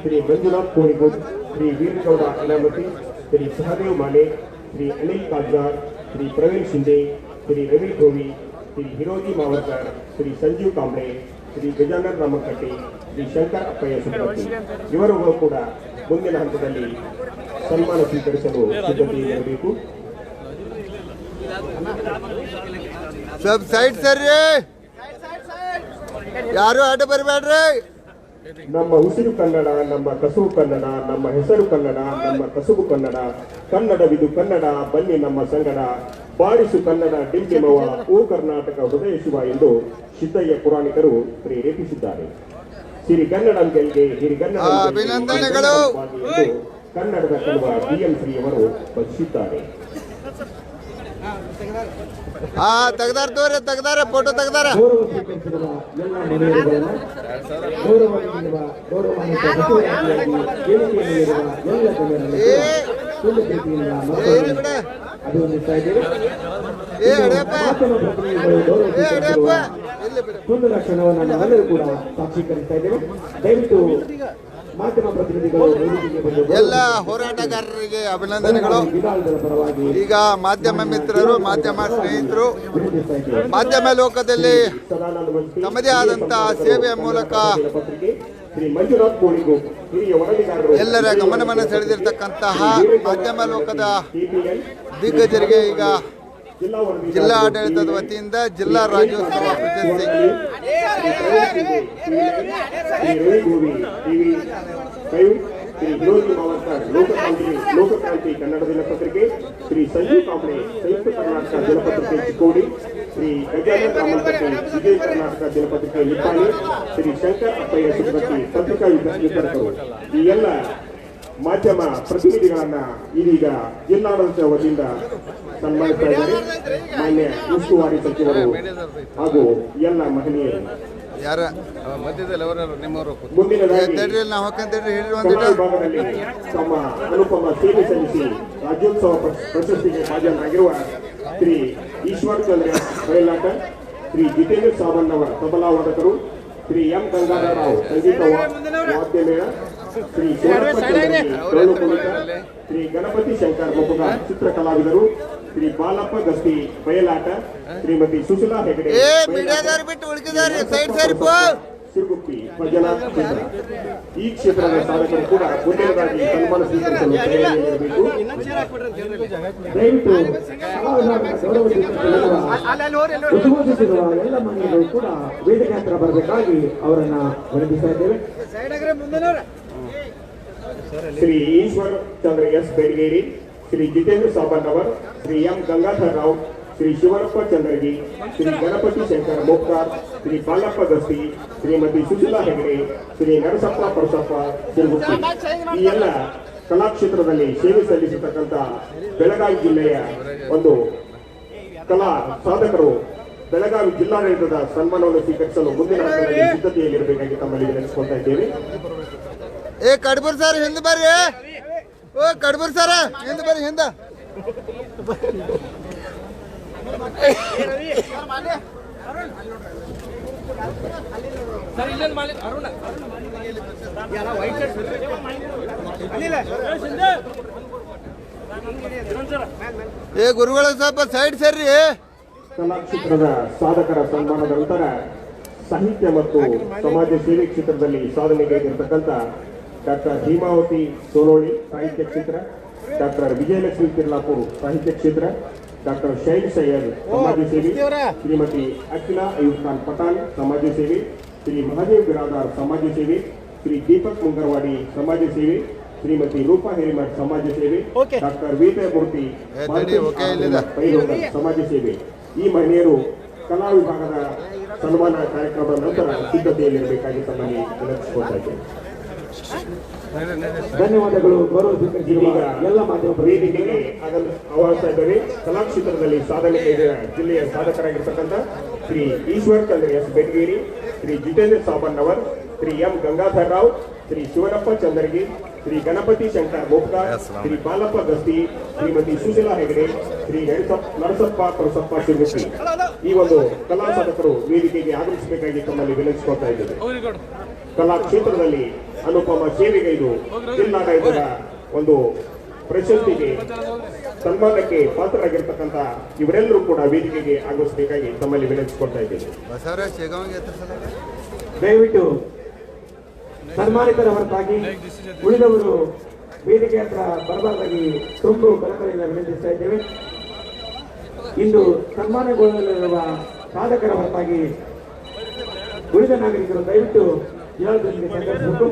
Speaker 1: ಶ್ರೀ ಮಂಜುನಾಥ್ ಕೋಳಿಗುಡ್, ಶ್ರೀ ವೀರಗೌಡ ಇನಾಮತಿ, ಶ್ರೀ ಸಹದೇವ್ ಮಾನೆ, ಶ್ರೀ ಅನಿಲ್ ಕಾಜ್ಗಾರ್, ಶ್ರೀ ಪ್ರವೀಣ್ ಶಿಂದೆ, ಶ್ರೀ ರವಿ ಗೋವಿ, ಶ್ರೀ ಹಿರೋಜಿ ಮಾವರ್ಕರ್, ಶ್ರೀ ಸಂಜೀವ್ ಕಾಂಬ್ಳೆ, ಶ್ರೀ ಗಜಾನಂದ ರಾಮಕಟ್ಟಿ, ಶ್ರೀ ಶಂಕರ್ ಅಪ್ಪಯ್ಯ ಸುಬ್ಬಟ್ಟಿ ಇವರುಗಳು ಕೂಡ ಮುಂದಿನ ಹಂತದಲ್ಲಿ ಸನ್ಮಾನ ಸ್ವೀಕರಿಸಲು ಸಿದ್ಧತೆ ಇರಬೇಕು.
Speaker 4: ಸ್ವಲ್ಪ ಸೈಡ್ ಸರ್ರಿ, ಯಾರು ಅಡ್ಡ ಬರಬೇಡ್ರಿ.
Speaker 1: ನಮ್ಮ ಉಸಿರು ಕನ್ನಡ, ನಮ್ಮ ಕಸುಬು ಕನ್ನಡ, ನಮ್ಮ ಹೆಸರು ಕನ್ನಡ, ನಮ್ಮ ಕಸುಬು ಕನ್ನಡ, ಕನ್ನಡವಿದು ಕನ್ನಡ, ಬನ್ನಿ ನಮ್ಮ ಸಂಗಡ, ಬಾರಿಸು ಕನ್ನಡ ಡಿಂಡಿಮವ, ಓ ಕರ್ನಾಟಕ ಹೃದಯ ಶಿವ ಎಂದು ಸಿದ್ದಯ್ಯ ಪುರಾಣಿಕರು ಪ್ರೇರೇಪಿಸಿದ್ದಾರೆ. ಸಿರಿಗನ್ನಡಂಗೆ ಹಿರಿಗನ್ನಡ
Speaker 4: ಅಭಿನಂದನೆಗಳು.
Speaker 1: ಕನ್ನಡದ ಕಲುವ BM ಶ್ರೀಯವರು ಬಯಸಿದ್ದಾರೆ.
Speaker 4: ತೆಗ್ದಾರ ತೋರಿ, ತೆಗ್ದಾರ ಫೋಟೋ ತೆಗ್ದಾರ.
Speaker 2: ಗೌರವ ಸ್ವೀಕರಿಸಿರುವ ಎಲ್ಲ ಮನೆಯವರುಗಳನ್ನು ಗೌರವಾನ್ವಿತ ಗೌರವಾನ್ವಿತ ಸಚಿವರಾಗಿಯಾಗಿ ವೇದಿಕೆಯಲ್ಲಿರುವ ಎಲ್ಲ ಜನರನ್ನು ತುಂಬ ಪ್ರೀತಿಯಿಂದ ಅಭಿನಂದಿಸ್ತಾ ಇದ್ದೇವೆ. ಮಾಧ್ಯಮ ಪ್ರತಿನಿಧಿಗಳು ಗೌರವ ಸುಂದರ ಕ್ಷಣವನ್ನು ನಾವೆಲ್ಲರೂ ಕೂಡ ಸಾಕ್ಷೀಕರಿಸ್ತಾ ಇದ್ದೇವೆ. ದಯವಿಟ್ಟು ಮಾಧ್ಯಮ ಪ್ರತಿನಿಧಿಗಳು ವೇದಿಕೆಗೆ ಬಂದು
Speaker 4: ಎಲ್ಲ ಹೋರಾಟಗಾರರಿಗೆ ಅಭಿನಂದನೆಗಳು.
Speaker 2: ವಿಧಾನದ ಪರವಾಗಿ
Speaker 4: ಈಗ ಮಾಧ್ಯಮ ಮಿತ್ರರು, ಮಾಧ್ಯಮ ಸ್ನೇಹಿತರು ಮಾಧ್ಯಮ ಲೋಕದಲ್ಲಿ ತಮ್ಮದೇ ಆದಂತ ಸೇವೆಯ ಮೂಲಕ
Speaker 1: ಶ್ರೀ ಮಂಜುನಾಥ್ ಕೋಳಿಗೂ ಹಿರಿಯ ವರದಿಗಾರರು
Speaker 4: ಎಲ್ಲರ ಗಮನವನ್ನು ಸೆಳೆದಿರ್ತಕ್ಕಂತಹ ಮಾಧ್ಯಮ ಲೋಕದ ದಿಗ್ಗಜರಿಗೆ ಈಗ ಜಿಲ್ಲಾ ಆಡಳಿತದ ವತಿಯಿಂದ ಜಿಲ್ಲಾ ರಾಜ್ಯೋತ್ಸವ ಪ್ರಶಸ್ತಿ
Speaker 1: ವಿರೋಧಿ ಮಾವರ್ಕರ್ ಲೋಕಕ್ರಾಂತಿ ಕನ್ನಡ ದಿನಪತ್ರಿಕೆ, ಶ್ರೀ ಸಂಜೀವ್ ಕಾಂಬ್ಳೆ ಸಂಯುಕ್ತ ಕರ್ನಾಟಕ ದಿನಪತ್ರಿಕೆ ಚಿಕ್ಕೋಡಿ, ಶ್ರೀ ಗಜಾನನ ರಾಮಂತಟ್ಟಿ ವಿಜಯ ಕರ್ನಾಟಕ ದಿನಪತ್ರಿಕೆ ನಿಪ್ಪಾಣಿ, ಶ್ರೀ ಶಂಕರ್ ಅಪ್ಪಯ್ಯ ಸುಬ್ಬತ್ತಿ ಪತ್ರಿಕಾ ವಿತರಕರು ಈ ಎಲ್ಲ ಮಾಧ್ಯಮ ಪ್ರತಿನಿಧಿಗಳನ್ನ ಇದೀಗ ಜಿಲ್ಲಾಡಳಿತ ವತಿಯಿಂದ ಸನ್ಮಾನಿಸ್ತಾ ಇದ್ದಾರೆ. ಮಾನ್ಯ ಉಸ್ತುವಾರಿ ಸಚಿವರು ಹಾಗೂ ಎಲ್ಲ ಮಹನೀಯರು.
Speaker 4: ಯಾರ
Speaker 1: ಮುಂದಿನದಾಗಿ
Speaker 4: ನಾವು ಹಾಕಂತೇಳಿ ಹೇಳಿ
Speaker 1: ಕನ್ನಡ ವಿಭಾಗದಲ್ಲಿ ತಮ್ಮ ಅನುಪಮ ಸೇವೆ ಸಲ್ಲಿಸಿ ರಾಜ್ಯೋತ್ಸವ ಪ್ರಶಸ್ತಿಗೆ ಭಾಜನರಾಗಿರುವ ಶ್ರೀ ಈಶ್ವರ್ ಚಂದ್ರ ಬಯಲಾಟ, ಶ್ರೀ ಜಿತೇಂದ್ರ ಸಾವಣ್ಣ ಅವರ ತಬಲಾ ವಾದಕರು, ಶ್ರೀ ಎಂ ಗಂಗಾಧರ ರಾವ್ ಸಂಗೀತ ವಾದ್ಯ ಮೇಳ, ಶ್ರೀ ಶಿವರಪ್ಪ ಚಂದ್ರಗಿ ಡೊಳ್ಳು ಕುಣಿತ, ಶ್ರೀ ಗಣಪತಿ ಶಂಕರ್ ಮೊಪ್ಪಗ ಚಿತ್ರ ಕಲಾವಿದರು, ಶ್ರೀ ಬಾಲಪ್ಪ ಗಸ್ತಿ ಬಯಲಾಟ, ಶ್ರೀಮತಿ ಸುಶೀಲಾ ಹೆಗಡೆ
Speaker 4: ಮೀಡಿಯಾದವ್ರು ಬಿಟ್ಟು ಉಳಿಕಿದಾರೆ ಸೈಡ್ ಸೈಡ್
Speaker 1: ಸಿರುಗುಪ್ಪಿ ಭಜನಾ ಕ್ಷೇತ್ರ. ಈ ಕ್ಷೇತ್ರದ ಸಾಧಕರು ಕೂಡ ಮುಂದಿನದಾಗಿ ಸನ್ಮಾನ ಸ್ವೀಕರಿಸಲು ತಯಾರಿಯಲ್ಲಿರಬೇಕು.
Speaker 2: ದಯವಿಟ್ಟು ಉದ್ಘೋಷಿಸಿರುವ ಎಲ್ಲ ಮನೆಯವರು ಕೂಡ ವೇದಿಕೆ ಹತ್ರ ಬರಬೇಕಾಗಿ ಅವರನ್ನ ವಿನಂತಿಸ್ತಾ ಇದ್ದೇವೆ.
Speaker 1: ಶ್ರೀ ಈಶ್ವರ್ ಚಂದ್ರ ಎಸ್ ಬೆಳಗೇರಿ, ಶ್ರೀ ಜಿತೇಂದ್ರ ಸಾಬಣ್ಣವರ್, ಶ್ರೀ ಎಂ ಗಂಗಾಧರ ರಾವ್, ಶ್ರೀ ಶಿವರಪ್ಪ ಚಂದ್ರಗಿ, ಶ್ರೀ ಗಣಪತಿ ಶಂಕರ್ ಮೊಪ್ಕಾರ್, ಶ್ರೀ ಬಾಲಪ್ಪ ಗಸ್ತಿ, ಶ್ರೀಮತಿ ಸುಶೀಲಾ ಹೆಗಡೆ, ಶ್ರೀ ನರಸಪ್ಪ ಪರಸಪ್ಪ ಸಿರುಗುಪ್ಪಿ ಈ ಎಲ್ಲ ಕಲಾಕ್ಷೇತ್ರದಲ್ಲಿ ಸೇವೆ ಸಲ್ಲಿಸತಕ್ಕಂಥ ಬೆಳಗಾವಿ ಜಿಲ್ಲೆಯ ಒಂದು ಕಲಾ ಸಾಧಕರು ಬೆಳಗಾವಿ ಜಿಲ್ಲಾಡಳಿತದ ಸನ್ಮಾನವನ್ನು ಸ್ವೀಕರಿಸಲು ಮುಂದಿನ ಹಂತದಲ್ಲಿ ಸಿದ್ಧತೆಯಲ್ಲಿರಬೇಕಾಗಿ ತಮ್ಮಲ್ಲಿ ವಿನಂತಿಸಿಕೊಳ್ತಾ ಇದ್ದೇವೆ.
Speaker 4: ಕಡ್ಬೂರ್ ಸರ್ ಹಿಂದೆ ಬರ್ರಿ, ಕಡ್ಬೂರ್ ಸರ ಹಿಂದೆ ಬರ್ರಿ, ಹಿಂದ ಗುರುಗಳ ಸ್ವಲ್ಪ ಸೈಡ್ ಸರ್ರಿ.
Speaker 1: ಕಲಾಕ್ಷೇತ್ರದ ಸಾಧಕರ ಸನ್ಮಾನದ ನಂತರ ಸಾಹಿತ್ಯ ಮತ್ತು ಸಮಾಜ ಸೇವೆ ಕ್ಷೇತ್ರದಲ್ಲಿ ಸಾಧನೆಗೈದಿರತಕ್ಕಂಥ ಡಾಕ್ಟರ್ ಹೇಮಾವತಿ ಸೋನೋಳಿ ಸಾಹಿತ್ಯ ಕ್ಷೇತ್ರ, ಡಾಕ್ಟರ್ ವಿಜಯಲಕ್ಷ್ಮಿ ಕಿರ್ಲಾಪುರ್ ಸಾಹಿತ್ಯ ಕ್ಷೇತ್ರ, ಡಾಕ್ಟರ್ ಶೈಲ್ ಸೈಯದ್ ಸಮಾಜ ಸೇವೆ, ಶ್ರೀಮತಿ ಅಖಿಲಾ ಅಯೂಬ್ ಖಾನ್ ಪಠಾಣ್ ಸಮಾಜ ಸೇವೆ, ಶ್ರೀ ಮಹಾದೇವ್ ಬಿರಾದಾರ್ ಸಮಾಜ ಸೇವೆ, ಶ್ರೀ ದೀಪಕ್ ಮುಂಗರ್ವಾಡಿ ಸಮಾಜ ಸೇವೆ, ಶ್ರೀಮತಿ ರೂಪಾ ಹಿರೇಮಠ್ ಸಮಾಜ ಸೇವೆ, ಡಾಕ್ಟರ್ ವೀರಮೂರ್ತಿ ಸಮಾಜ ಸೇವೆ. ಈ ಮಹಿಳೆಯರು ಕಲಾ ವಿಭಾಗದ ಸನ್ಮಾನ ಕಾರ್ಯಕ್ರಮದ ನಂತರ ಸಿದ್ಧತೆಯಲ್ಲಿರಬೇಕಾಗಿ ತಮ್ಮಲ್ಲಿ ವಿನಂತಿಸಿಕೊಳ್ತಾ ಇದ್ದೇನೆ.
Speaker 2: ಧನ್ಯವಾದಗಳು. ಗೌರವ ಸ್ವೀಕರಿಸಿರುವ ಎಲ್ಲ ಮಾಧ್ಯಮ
Speaker 1: ವೇದಿಕೆಗೆ ಆಹ್ವಾನಿಸ್ತಾ ಇದ್ದಾರೆ. ಕಲಾಕ್ಷೇತ್ರದಲ್ಲಿ ಸಾಧನೆ ಕೈಗೊಂಡ ಜಿಲ್ಲೆಯ ಸಾಧಕರಾಗಿರ್ತಕ್ಕಂಥ ಶ್ರೀ ಈಶ್ವರ್ ಚಂದ್ರ ಎಸ್ ಬೆಳಗೇರಿ, ಶ್ರೀ ಜಿತೇಂದ್ರ ಸಾಬಣ್ಣವರ್, ಶ್ರೀ ಎಂ ಗಂಗಾಧರ ರಾವ್, ಶ್ರೀ ಶಿವರಪ್ಪ ಚಂದ್ರಗಿ, ಶ್ರೀ ಗಣಪತಿ ಶಂಕರ್ ಮೊಪ್ಕಾ, ಶ್ರೀ ಬಾಲಪ್ಪ ಗಸ್ತಿ, ಶ್ರೀಮತಿ ಸುಶೀಲಾ ಹೆಗಡೆ, ಶ್ರೀ ನರಸಪ್ಪ ಪರಸಪ್ಪ ಸಿರುಗುಪ್ಪಿ ಈ ಒಂದು ಕಲಾ ಸಾಧಕರು ವೇದಿಕೆಗೆ ಆಗಮಿಸಬೇಕಾಗಿ ತಮ್ಮಲ್ಲಿ ವಿನಂತಿಸಿಕೊಳ್ತಾ ಇದ್ದೇವೆ. ಕಲಾ ಕ್ಷೇತ್ರದಲ್ಲಿ ಅನುಪಮ ಸೇವೆಗೈದು ಜಿಲ್ಲಾಡಳಿತದ ಒಂದು ಪ್ರಶಸ್ತಿಗೆ ಸನ್ಮಾನಕ್ಕೆ ಪಾತ್ರರಾಗಿರ್ತಕ್ಕಂಥ ಇವರೆಲ್ಲರೂ ಕೂಡ ವೇದಿಕೆಗೆ ಆಗಮಿಸಬೇಕಾಗಿ ತಮ್ಮಲ್ಲಿ ವಿನಂತಿಸಿಕೊಳ್ತಾ ಇದ್ದೇವೆ.
Speaker 2: ದಯವಿಟ್ಟು ಸನ್ಮಾನಿತರ ಹೊರತಾಗಿ ಉಳಿದವರು ವೇದಿಕೆ ಹತ್ರ ಬರಬಾರದಾಗಿ ತುಂಬ ಕಳಕಳಿಯಿಂದ ವಿನಂತಿಸ್ತಾ ಇದ್ದೇವೆ. ಇಂದು ಸನ್ಮಾನಗೊಳ್ಳಲಿರುವ ಸಾಧಕರ ಹೊರತಾಗಿ ಉಳಿದ ನಾಗರಿಕರು ದಯವಿಟ್ಟು ಜಿಲ್ಲಾಡಳಿತಕ್ಕೆ ಸಹಕರಿಸಬೇಕು.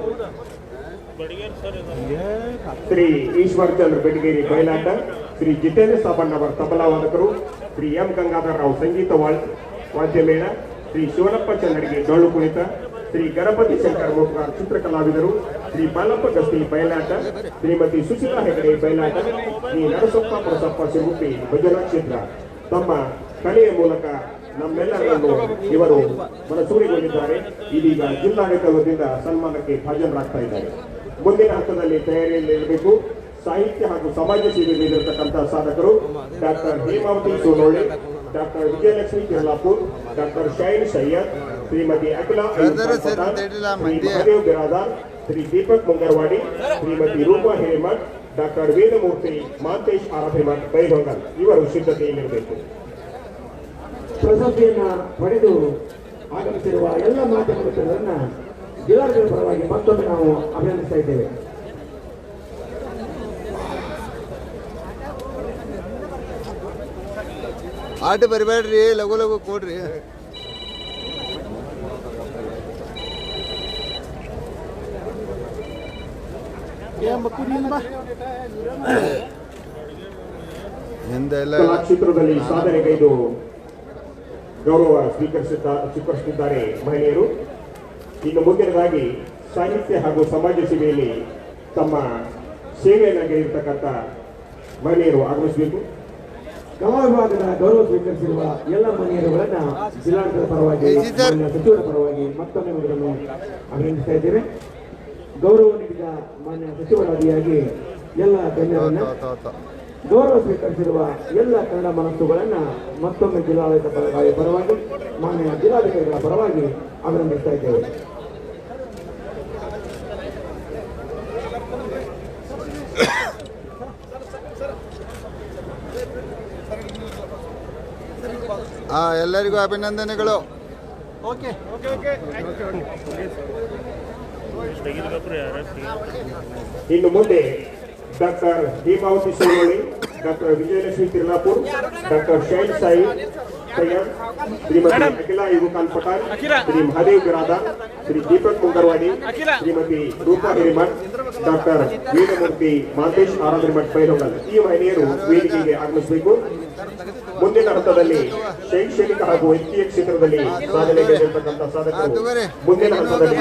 Speaker 1: ಶ್ರೀ ಈಶ್ವರ್ ಚಂದ್ರ ಬೆಟಗೇರಿ ಬಯಲಾಟ, ಶ್ರೀ ಜಿತೇಂದ್ರ ಸಾಬಣ್ಣ ಅವರ ತಬಲಾ ವಾದಕರು, ಶ್ರೀ ಎಂ ಗಂಗಾಧರ್ ರಾವ್ ಸಂಗೀತ ವಾದ್ಯ ಮೇಳ, ಶ್ರೀ ಶಿವನಪ್ಪ ಚಂದ್ರಗೆ ಡೊಳ್ಳು ಕುಣಿತ, ಶ್ರೀ ಗಣಪತಿ ಶಂಕರ್ ಮೋಪ್ಗಾರ್ ಚಿತ್ರಕಲಾವಿದರು, ಶ್ರೀ ಬಾಲಪ್ಪ ಗಸ್ತಿ ಬಯಲಾಟ, ಶ್ರೀಮತಿ ಸುಶೀಲಾ ಹೆಗಡೆ ಬಯಲಾಟ, ಶ್ರೀ ನರಸಪ್ಪ ಪುರಸಪ್ಪ ಸಿರುಪಿ ಭಜನಾ ಕ್ಷೇತ್ರ ತಮ್ಮ ಕಲೆಯ ಮೂಲಕ ನಮ್ಮೆಲ್ಲರನ್ನು ಇವರು ಮನಸೂರೆಗೊಂಡಿದ್ದಾರೆ. ಇದೀಗ ಜಿಲ್ಲಾಡಳಿತದಿಂದ ಸನ್ಮಾನಕ್ಕೆ ಭಾಜನರಾಗ್ತಾ ಇದ್ದಾರೆ. ಮುಂದಿನ ಹಂತದಲ್ಲಿ ತಯಾರಿಯಲ್ಲಿರಬೇಕು. ಸಾಹಿತ್ಯ ಹಾಗೂ ಸಮಾಜ ಸೇವೆಯಲ್ಲಿರತಕ್ಕಂತಹ ಸಾಧಕರು doctor Hemavati Sonole, doctor Vijayalakshmi Kerlapur, doctor Shain Sayyad, Shrimati Akhila Mahadev Biradar, Shri Deepak Mungarwadi, Shrimati Roopa Hiremath, doctor Vedamurthy Mantesh Aradhimath Bailhongal ಇವರು ಸಿದ್ಧತೆಯಲ್ಲಿರಬೇಕು.
Speaker 2: ಪ್ರಶಸ್ತಿಯನ್ನ ಪಡೆದು ಆಗಮಿಸಿರುವ ಎಲ್ಲ ಮಾಧ್ಯಮ ಮಿತ್ರರನ್ನ ಜಿಲ್ಲಾಡಳಿತದ ಪರವಾಗಿ ಮತ್ತೊಮ್ಮೆ ನಾವು ಅಭಿನಂದಿಸ್ತಾ ಇದ್ದೇವೆ.
Speaker 4: ಆಟ ಬರಬೇಡ್ರಿ, ಲಘು ಲಘು ಕೊಡ್ರಿ.
Speaker 1: ಕ್ಷೇತ್ರದಲ್ಲಿ ಸಾಧನೆಗೈದು ಗೌರವ ಸ್ವೀಕರಿಸುತ್ತಿದ್ದಾರೆ ಮಹಿಳೆಯರು. ಇನ್ನು ಮುಂದಿನದಾಗಿ ಸಾಹಿತ್ಯ ಹಾಗೂ ಸಮಾಜ ಸೇವೆಯಲ್ಲಿ ತಮ್ಮ ಸೇವೆಯನ್ನಾಗಿರತಕ್ಕಂಥ ಮಹಿಳೆಯರು ಆಗಮಿಸಬೇಕು.
Speaker 2: ಕಲಾ ವಿಭಾಗದ ಗೌರವ ಸ್ವೀಕರಿಸಿರುವ ಎಲ್ಲ ಮಹಿಳೆಯರುಗಳನ್ನ ಜಿಲ್ಲಾಡಳಿತದ ಪರವಾಗಿ ಸಚಿವರ ಪರವಾಗಿ ಮತ್ತೊಮ್ಮೆ ಅವರನ್ನು ಅಭಿನಂದಿಸ್ತಾ ಇದ್ದೇವೆ. ಗೌರವ ನೀಡಿದ ಮಾನ್ಯ ಸಚಿವರಾದಿಯಾಗಿ ಎಲ್ಲ ಗಣ್ಯರನ್ನ ಗೌರವ ಸ್ವೀಕರಿಸಿರುವ ಎಲ್ಲ ಕನ್ನಡ ಮನಸ್ಸುಗಳನ್ನ ಮತ್ತೊಮ್ಮೆ ಜಿಲ್ಲಾಡಳಿತ ಪರವಾಗಿ ಮಾನ್ಯ ಜಿಲ್ಲಾಧಿಕಾರಿಗಳ ಪರವಾಗಿ ಅಭಿನಂದಿಸ್ತಾ ಇದ್ದೇವೆ.
Speaker 4: ಎಲ್ಲರಿಗೂ ಅಭಿನಂದನೆಗಳು.
Speaker 1: ಇನ್ನು ಮುಂದೆ doctor Hemavati Sonoli, doctor Vijayalakshmi Tirlapur, doctor Shain Sai Sayyad, Shrimati Akhila ಇವುಖಾನ್ ಪಟಾನ್, ಶ್ರೀ ಮಹದೇವ್ ಬಿರಾದಾರ್, ಶ್ರೀ ದೀಪಕ್ ಮುಂಗರ್ವಾಡಿ, ಶ್ರೀಮತಿ ರೂಪಾ ಹಿರೇಮಠ್, ಡಾಕ್ಟರ್ ವೇದಮೂರ್ತಿ ಮಾಂತೇಶ್ ಆರಾಧಿಮಠ್ ಬೈಹೊಂಗಲ್ ಈ ಮಹಿಳೆಯರು ವೇದಿಕೆಗೆ ಆಗಮಿಸಬೇಕು. ಮುಂದಿನ ಹಂತದಲ್ಲಿ ಶೈಕ್ಷಣಿಕ ಹಾಗೂ ವೈದ್ಯಕೀಯ ಕ್ಷೇತ್ರದಲ್ಲಿ ಸಾಧನೆಗೈದಿರತಕ್ಕಂಥ ಸಾಧಕರು ಮುಂದಿನ ಹಂತದಲ್ಲಿ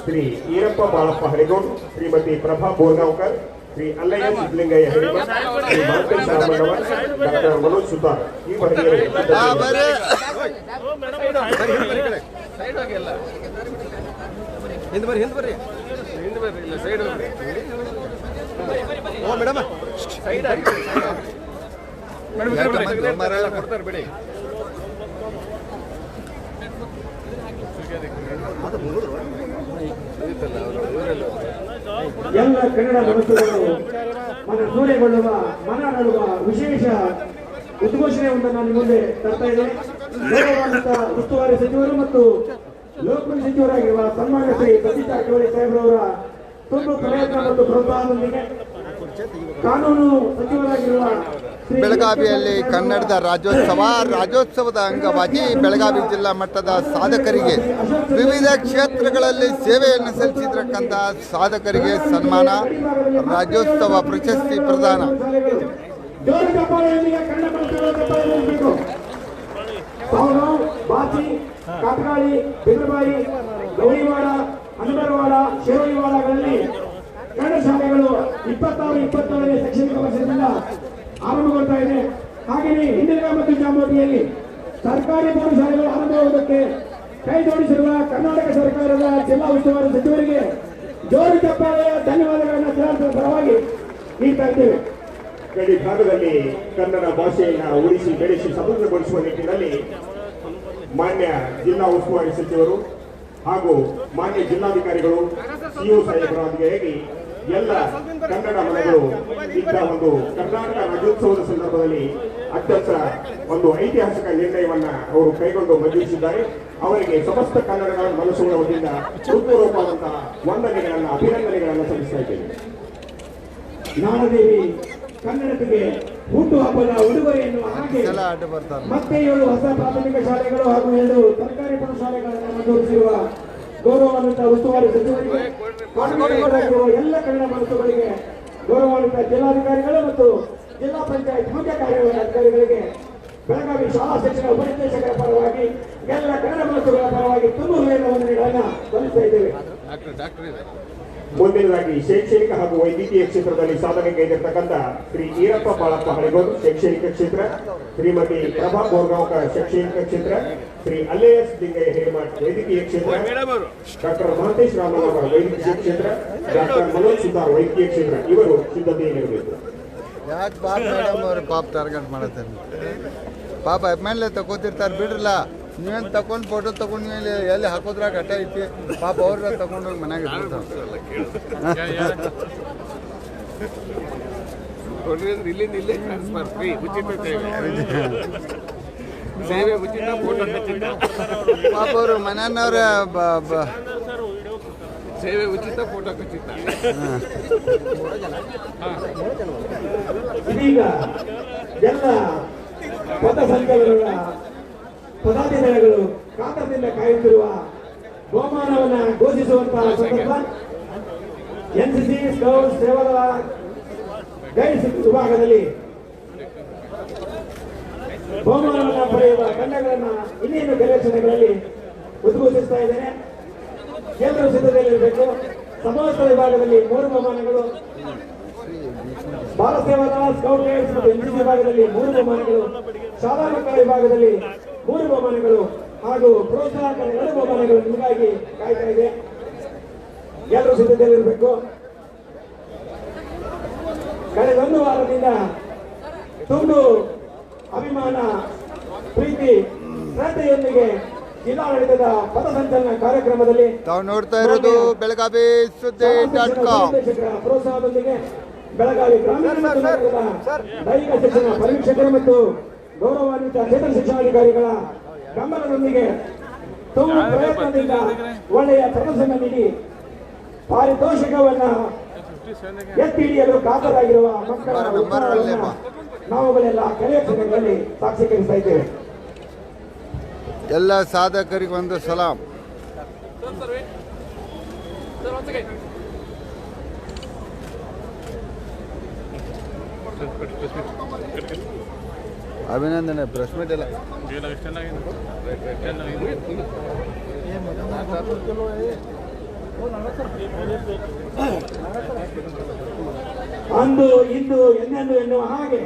Speaker 1: ಶ್ರೀ ಈರಪ್ಪ ಬಾಳಪ್ಪ ಹರಿಗೋಡ್, ಶ್ರೀಮತಿ ಪ್ರಭಾ ಬೋರ್ಗಾಂವ್ಕರ್, ಶ್ರೀ ಅಲ್ಲಯ್ಯ ಸಿದ್ಲಿಂಗಯ್ಯ ಹಿರೇಮಠ್, ಶ್ರೀ ಮಾಂತೇಶ್ ರಾಮಣ್ಣವರ್, ಡಾಕ್ಟರ್ ಮನೋಜ್ ಸುತಾರ್ ಈ ಮಹಿಳೆಯರು
Speaker 2: ಎಲ್ಲ ಕನ್ನಡ ಮನಸ್ಸುಗಳು ಮನಸೂರೆಗೊಳ್ಳುವ ಮನನಡುವ ವಿಶೇಷ ಉದ್ಘೋಷಣೆಯೊಂದನ್ನು ನಾನು ಮುಂದೆ ತರ್ತಾ ಇದ್ದೇನೆ. ಗೌರವಾನ್ವಿತ ಉಸ್ತುವಾರಿ ಸಚಿವರು ಮತ್ತು ಲೋಕಸಭೆ ಸಚಿವರಾಗಿರುವ ಸನ್ಮಾನ್ಯ ಶ್ರೀ ಸತೀಶ್ ಜಾರಕಿಹೊಳಿ ಸಾಹೇಬ್ರವರ ತುಂಬ ಪ್ರಯತ್ನ ಮತ್ತು ಪ್ರೋತ್ಸಾಹದೊಂದಿಗೆ ಕಾನೂನು ಸಚಿವರಾಗಿರುವ
Speaker 4: ಬೆಳಗಾವಿಯಲ್ಲಿ ಕನ್ನಡದ ರಾಜ್ಯೋತ್ಸವದ ಅಂಗವಾಗಿ ಬೆಳಗಾವಿ ಜಿಲ್ಲಾ ಮಟ್ಟದ ಸಾಧಕರಿಗೆ ವಿವಿಧ ಕ್ಷೇತ್ರಗಳಲ್ಲಿ ಸೇವೆಯನ್ನು ಸಲ್ಲಿಸಿರ್ತಕ್ಕಂಥ ಸಾಧಕರಿಗೆ ಸನ್ಮಾನ, ರಾಜ್ಯೋತ್ಸವ ಪ್ರಶಸ್ತಿ ಪ್ರದಾನ.
Speaker 2: ಕಾಟಗಾಳಿ, ಬಿದರಬಾಯಿ, ಗೌರಿವಾಡ, ಹನುಮರವಾಡ, ಶಿರೋಳಿವಾಡಗಳಲ್ಲಿ ಕನ್ನಡ ಶಾಲೆಗಳು 26-27ನೇ ಶೈಕ್ಷಣಿಕ ವರ್ಷದಿಂದ ಆರಂಭಗೊಳ್ತಾ ಇದೆ. ಹಾಗೆಯೇ ಹಿಂದಿನ ಮತ್ತು ಚಾಮುಂಡಿಯಲ್ಲಿ ಸರ್ಕಾರಿ ಪ್ರೌಢಶಾಲೆಗಳು ಆರಂಭವಾಗುವುದಕ್ಕೆ ಕೈ ಜೋಡಿಸಿರುವ ಕರ್ನಾಟಕ ಸರ್ಕಾರದ ಜಿಲ್ಲಾ ಉಸ್ತುವಾರಿ ಸಚಿವರಿಗೆ ಜೋರು ಚಪ್ಪಾಳೆಯ ಧನ್ಯವಾದಗಳನ್ನು ಜಿಲ್ಲಾಡಳಿತದ ಪರವಾಗಿ ನೀಡ್ತಾ ಇದ್ದೇವೆ.
Speaker 1: ಗಡಿ ಭಾಗದಲ್ಲಿ ಕನ್ನಡ ಭಾಷೆಯನ್ನು ಉಳಿಸಿ ಬೆಳೆಸಿ ಸಮೃದ್ಧಗೊಳಿಸುವ ನಿಟ್ಟಿನಲ್ಲಿ ಮಾನ್ಯ ಜಿಲ್ಲಾ ಉಸ್ತುವಾರಿ ಸಚಿವರು ಹಾಗೂ ಮಾನ್ಯ ಜಿಲ್ಲಾಧಿಕಾರಿಗಳು ಸಿಒ ಸಾಹೇಬರಾಗಿ ಎಲ್ಲ ಕನ್ನಡ ಮನೆಗಳು ಇಂಥ ಒಂದು ಕರ್ನಾಟಕ ರಾಜ್ಯೋತ್ಸವದ ಸಂದರ್ಭದಲ್ಲಿ ಅತ್ಯಂತ ಒಂದು ಐತಿಹಾಸಿಕ ನಿರ್ಣಯವನ್ನ ಅವರು ಕೈಗೊಂಡು ಮಂಜೂರಿಸಿದ್ದಾರೆ. ಅವರಿಗೆ ಸಮಸ್ತ ಕನ್ನಡ ಮನಸ್ಸುಗಳ ವತಿಯಿಂದ ಹೃತ್ಪೂರ್ವಕವಾದಂತಹ ವಂದನೆಗಳನ್ನು, ಅಭಿನಂದನೆಗಳನ್ನು ಸಲ್ಲಿಸ್ತಾ ಇದ್ದೇನೆ.
Speaker 2: ನಾಡದೇವಿ ಕನ್ನಡತಿಗೆ ಹುಟ್ಟುಹಬ್ಬದ ಉಡುಗೊರೆ ಎನ್ನುವ ಹಾಗೆ
Speaker 4: ಸಲ ಆಟ ಬರ್ತಾರೆ.
Speaker 2: ಮತ್ತೆ 7 ಹೊಸ ಪ್ರಾಥಮಿಕ ಶಾಲೆಗಳು ಹಾಗೂ 2 ಸರ್ಕಾರಿ ಪ್ರೌಢಶಾಲೆಗಳನ್ನು ಮಂಜೂರಿಸಿರುವ ಗೌರವಾನ್ವಿತ ಉಸ್ತುವಾರಿ ಸಚಿವರಿಗೆ, ಕಾರ್ಮಿಕರಾಗಿರುವ ಎಲ್ಲ ಕನ್ನಡ ಮನಸ್ಸುಗಳಿಗೆ, ಗೌರವಾನ್ವಿತ ಜಿಲ್ಲಾಧಿಕಾರಿಗಳು ಮತ್ತು ಜಿಲ್ಲಾ ಪಂಚಾಯತ್ ಮುಖ್ಯ ಕಾರ್ಯನಿರ್ವಹಣಾಧಿಕಾರಿಗಳಿಗೆ, ಬೆಳಗಾವಿ ಶಾಲಾ ಶಿಕ್ಷಣ ಉಪನಿರ್ದೇಶಕರ ಪರವಾಗಿ ಎಲ್ಲ ಕನ್ನಡ ಮನಸ್ಸುಗಳ ಪರವಾಗಿ ತುಂಬ ಹೃದಯದ ವಂದನೆಗಳನ್ನು ಸಲ್ಲಿಸ್ತಾ ಇದ್ದೇವೆ.
Speaker 1: ಮುಂದಿನದಾಗಿ ಶೈಕ್ಷಣಿಕ ಹಾಗೂ ವೈದ್ಯಕೀಯ ಕ್ಷೇತ್ರದಲ್ಲಿ ಸಾಧನೆ ಕೈಗೊಂಡಿರ್ತಕ್ಕಂಥ ಶ್ರೀ ಈರಪ್ಪ ಬಾಳಪ್ಪ ಹಳಿಗೋಡು ಶೈಕ್ಷಣಿಕ ಕ್ಷೇತ್ರ, ಶ್ರೀಮತಿ ಪ್ರಭಾ ಬೋರ್ಗಾಂವ್ಕರ್ ಶೈಕ್ಷಣಿಕ ಕ್ಷೇತ್ರ, ಶ್ರೀ ಅಲ್ಲೇಎಸ್ ಲಿಂಗಯ್ಯ ಹಿರೇಮಠ್ ವೈದ್ಯಕೀಯ ಕ್ಷೇತ್ರ, ಡಾಕ್ಟರ್ ಮಹಂತೇಶ್ ರಾಮನವರ ವೈದ್ಯಕೀಯ ಕ್ಷೇತ್ರ, ಡಾಕ್ಟರ್ ಮನೋಜ್ ಸುತಾರ್ ವೈದ್ಯಕೀಯ ಕ್ಷೇತ್ರ ಇವರು ಸಿದ್ಧತೆಯಲ್ಲಿರಬೇಕು.
Speaker 4: ಯಾಕೆ ಪಾಪ ಮೇಡಮ್ ಅವ್ರು ಪಾಪ ಟಾರ್ಗೆಟ್ ಮಾಡತ್ತಾರೆ. ಪಾಪ ಎಮ್ಮೆಲ್ಲೆ ತಗೋತಿರ್ತಾರೆ ಬಿಡ್ರಲ್ಲ. ನೀವೇನು ತಗೊಂಡು ಫೋಟೋ ತಗೊಂಡು ನೀವು ಎಲ್ಲಿ ಹಾಕೋದ್ರಾಗ ಅಟ್ಟ ಐತಿ. ಪಾಪ ಅವ್ರ ತಗೊಂಡೋಗಿ ಮನ್ಯಾಗ
Speaker 6: ಇಲ್ಲೇ ಟ್ರಾನ್ಸ್ಫರ್ ಫ್ರೀ ಉಚಿತ ಸೇವೆ ಉಚಿತ ಫೋಟೋ ಖಚಿತ
Speaker 4: ಪಾಪ ಅವರು ಮನೆಯವ್ರ
Speaker 6: ಸೇವೆ ಉಚಿತ ಫೋಟೋ ಖಚಿತ.
Speaker 2: ಇದೀಗ ಎಲ್ಲ ಪಥಸಂಚಲನಗಳ ಪದಾಧಿಕಾರಿಗಳು ಕಾತರದಿಂದ ಕಾಯುತ್ತಿರುವ ಬಹುಮಾನವನ್ನು ಘೋಷಿಸುವಂತಹ ಸಂದರ್ಭ. ಎನ್ಸಿಸಿ ಸ್ಕೌಟ್ ಸೇವಾದಳ ಗೈಡ್ಸ್ ವಿಭಾಗದಲ್ಲಿ ಬಹುಮಾನವನ್ನು ಪಡೆಯುವ ತಂಡಗಳನ್ನು ಇನ್ನೇನು ಕೆಲವು ಕ್ಷಣಗಳಲ್ಲಿ ಉದ್ಘೋಷಿಸ್ತಾ ಇದ್ದೇನೆ. ಎಲ್ಲರೂ ಸಿದ್ಧತೆಯಲ್ಲಿರಬೇಕು. ಸಮವಸ್ತ್ರ ವಿಭಾಗದಲ್ಲಿ 3 ಬಹುಮಾನಗಳು, ಬಾಲ ಸೇವಾದಳ ಸ್ಕೌಟ್ ಗೈಡ್ಸ್ ಮತ್ತು ಎನ್ಸಿಸಿ ವಿಭಾಗದಲ್ಲಿ 3 ಬಹುಮಾನಗಳು, ಶಾಲಾ ಮಕ್ಕಳ ವಿಭಾಗದಲ್ಲಿ 3 ಬಹುಮಾನಗಳು ಹಾಗೂ ಪ್ರೋತ್ಸಾಹಕ 2 ಬಹುಮಾನಗಳು ನಿಮಗಾಗಿ ಕಾಯ್ತಾ ಇದೆ. ಎಲ್ಲರೂ ಸಿದ್ಧತೆಯಲ್ಲಿರಬೇಕು. ಕಳೆದ 1 ವಾರದಿಂದ ತುಂಬು ಅಭಿಮಾನ, ಪ್ರೀತಿ, ಶ್ರದ್ಧೆಯೊಂದಿಗೆ ಜಿಲ್ಲಾಡಳಿತದ ಪಥಸಂಚಲನ ಕಾರ್ಯಕ್ರಮದಲ್ಲಿ
Speaker 4: ತಾವು ನೋಡ್ತಾ ಇರೋದು ಬೆಳಗಾವಿ ಸುದ್ದಿ.com.
Speaker 2: ಪ್ರೋತ್ಸಾಹದೊಂದಿಗೆ ಬೆಳಗಾವಿ ಗ್ರಾಮೀಣ ಮತ್ತು ನಗರದ ದೈಹಿಕ ಶಿಕ್ಷಣ ಪರೀಕ್ಷಕರು ಮತ್ತು ಗೌರವಾನ್ವಿತ ಕ್ಷೇತ್ರ ಶಿಕ್ಷಣಾಧಿಕಾರಿಗಳ ಬೆಂಬಲದೊಂದಿಗೆ ತುಂಬ ಪ್ರಯತ್ನದಿಂದ ಒಳ್ಳೆಯ ಪ್ರದರ್ಶನ ನೀಡಿ ಪಾರಿತೋಷಿಕವನ್ನು ಎತ್ತಿ ಹಿಡಿಯಲು ಕಾತರಾಗಿರುವ ಮಕ್ಕಳ ಉತ್ಸಾಹವನ್ನು ನಾವುಗಳೆಲ್ಲ ಕೆಲವೇ ಕ್ಷಣಗಳಲ್ಲಿ ಸಾಕ್ಷೀಕರಿಸ್ತಾ ಇದ್ದೇವೆ.
Speaker 4: ಎಲ್ಲ ಸಾಧಕರಿಗೆ ಒಂದು ಸಲಾಂ. ಅಭಿನಂದನೆ. ಪ್ರೆಸ್ ಮೀಟ್ ಎಲ್ಲ
Speaker 2: ಅಂದು ಇಂದು ಎಂದೆಂದು ಎನ್ನುವ ಹಾಗೆ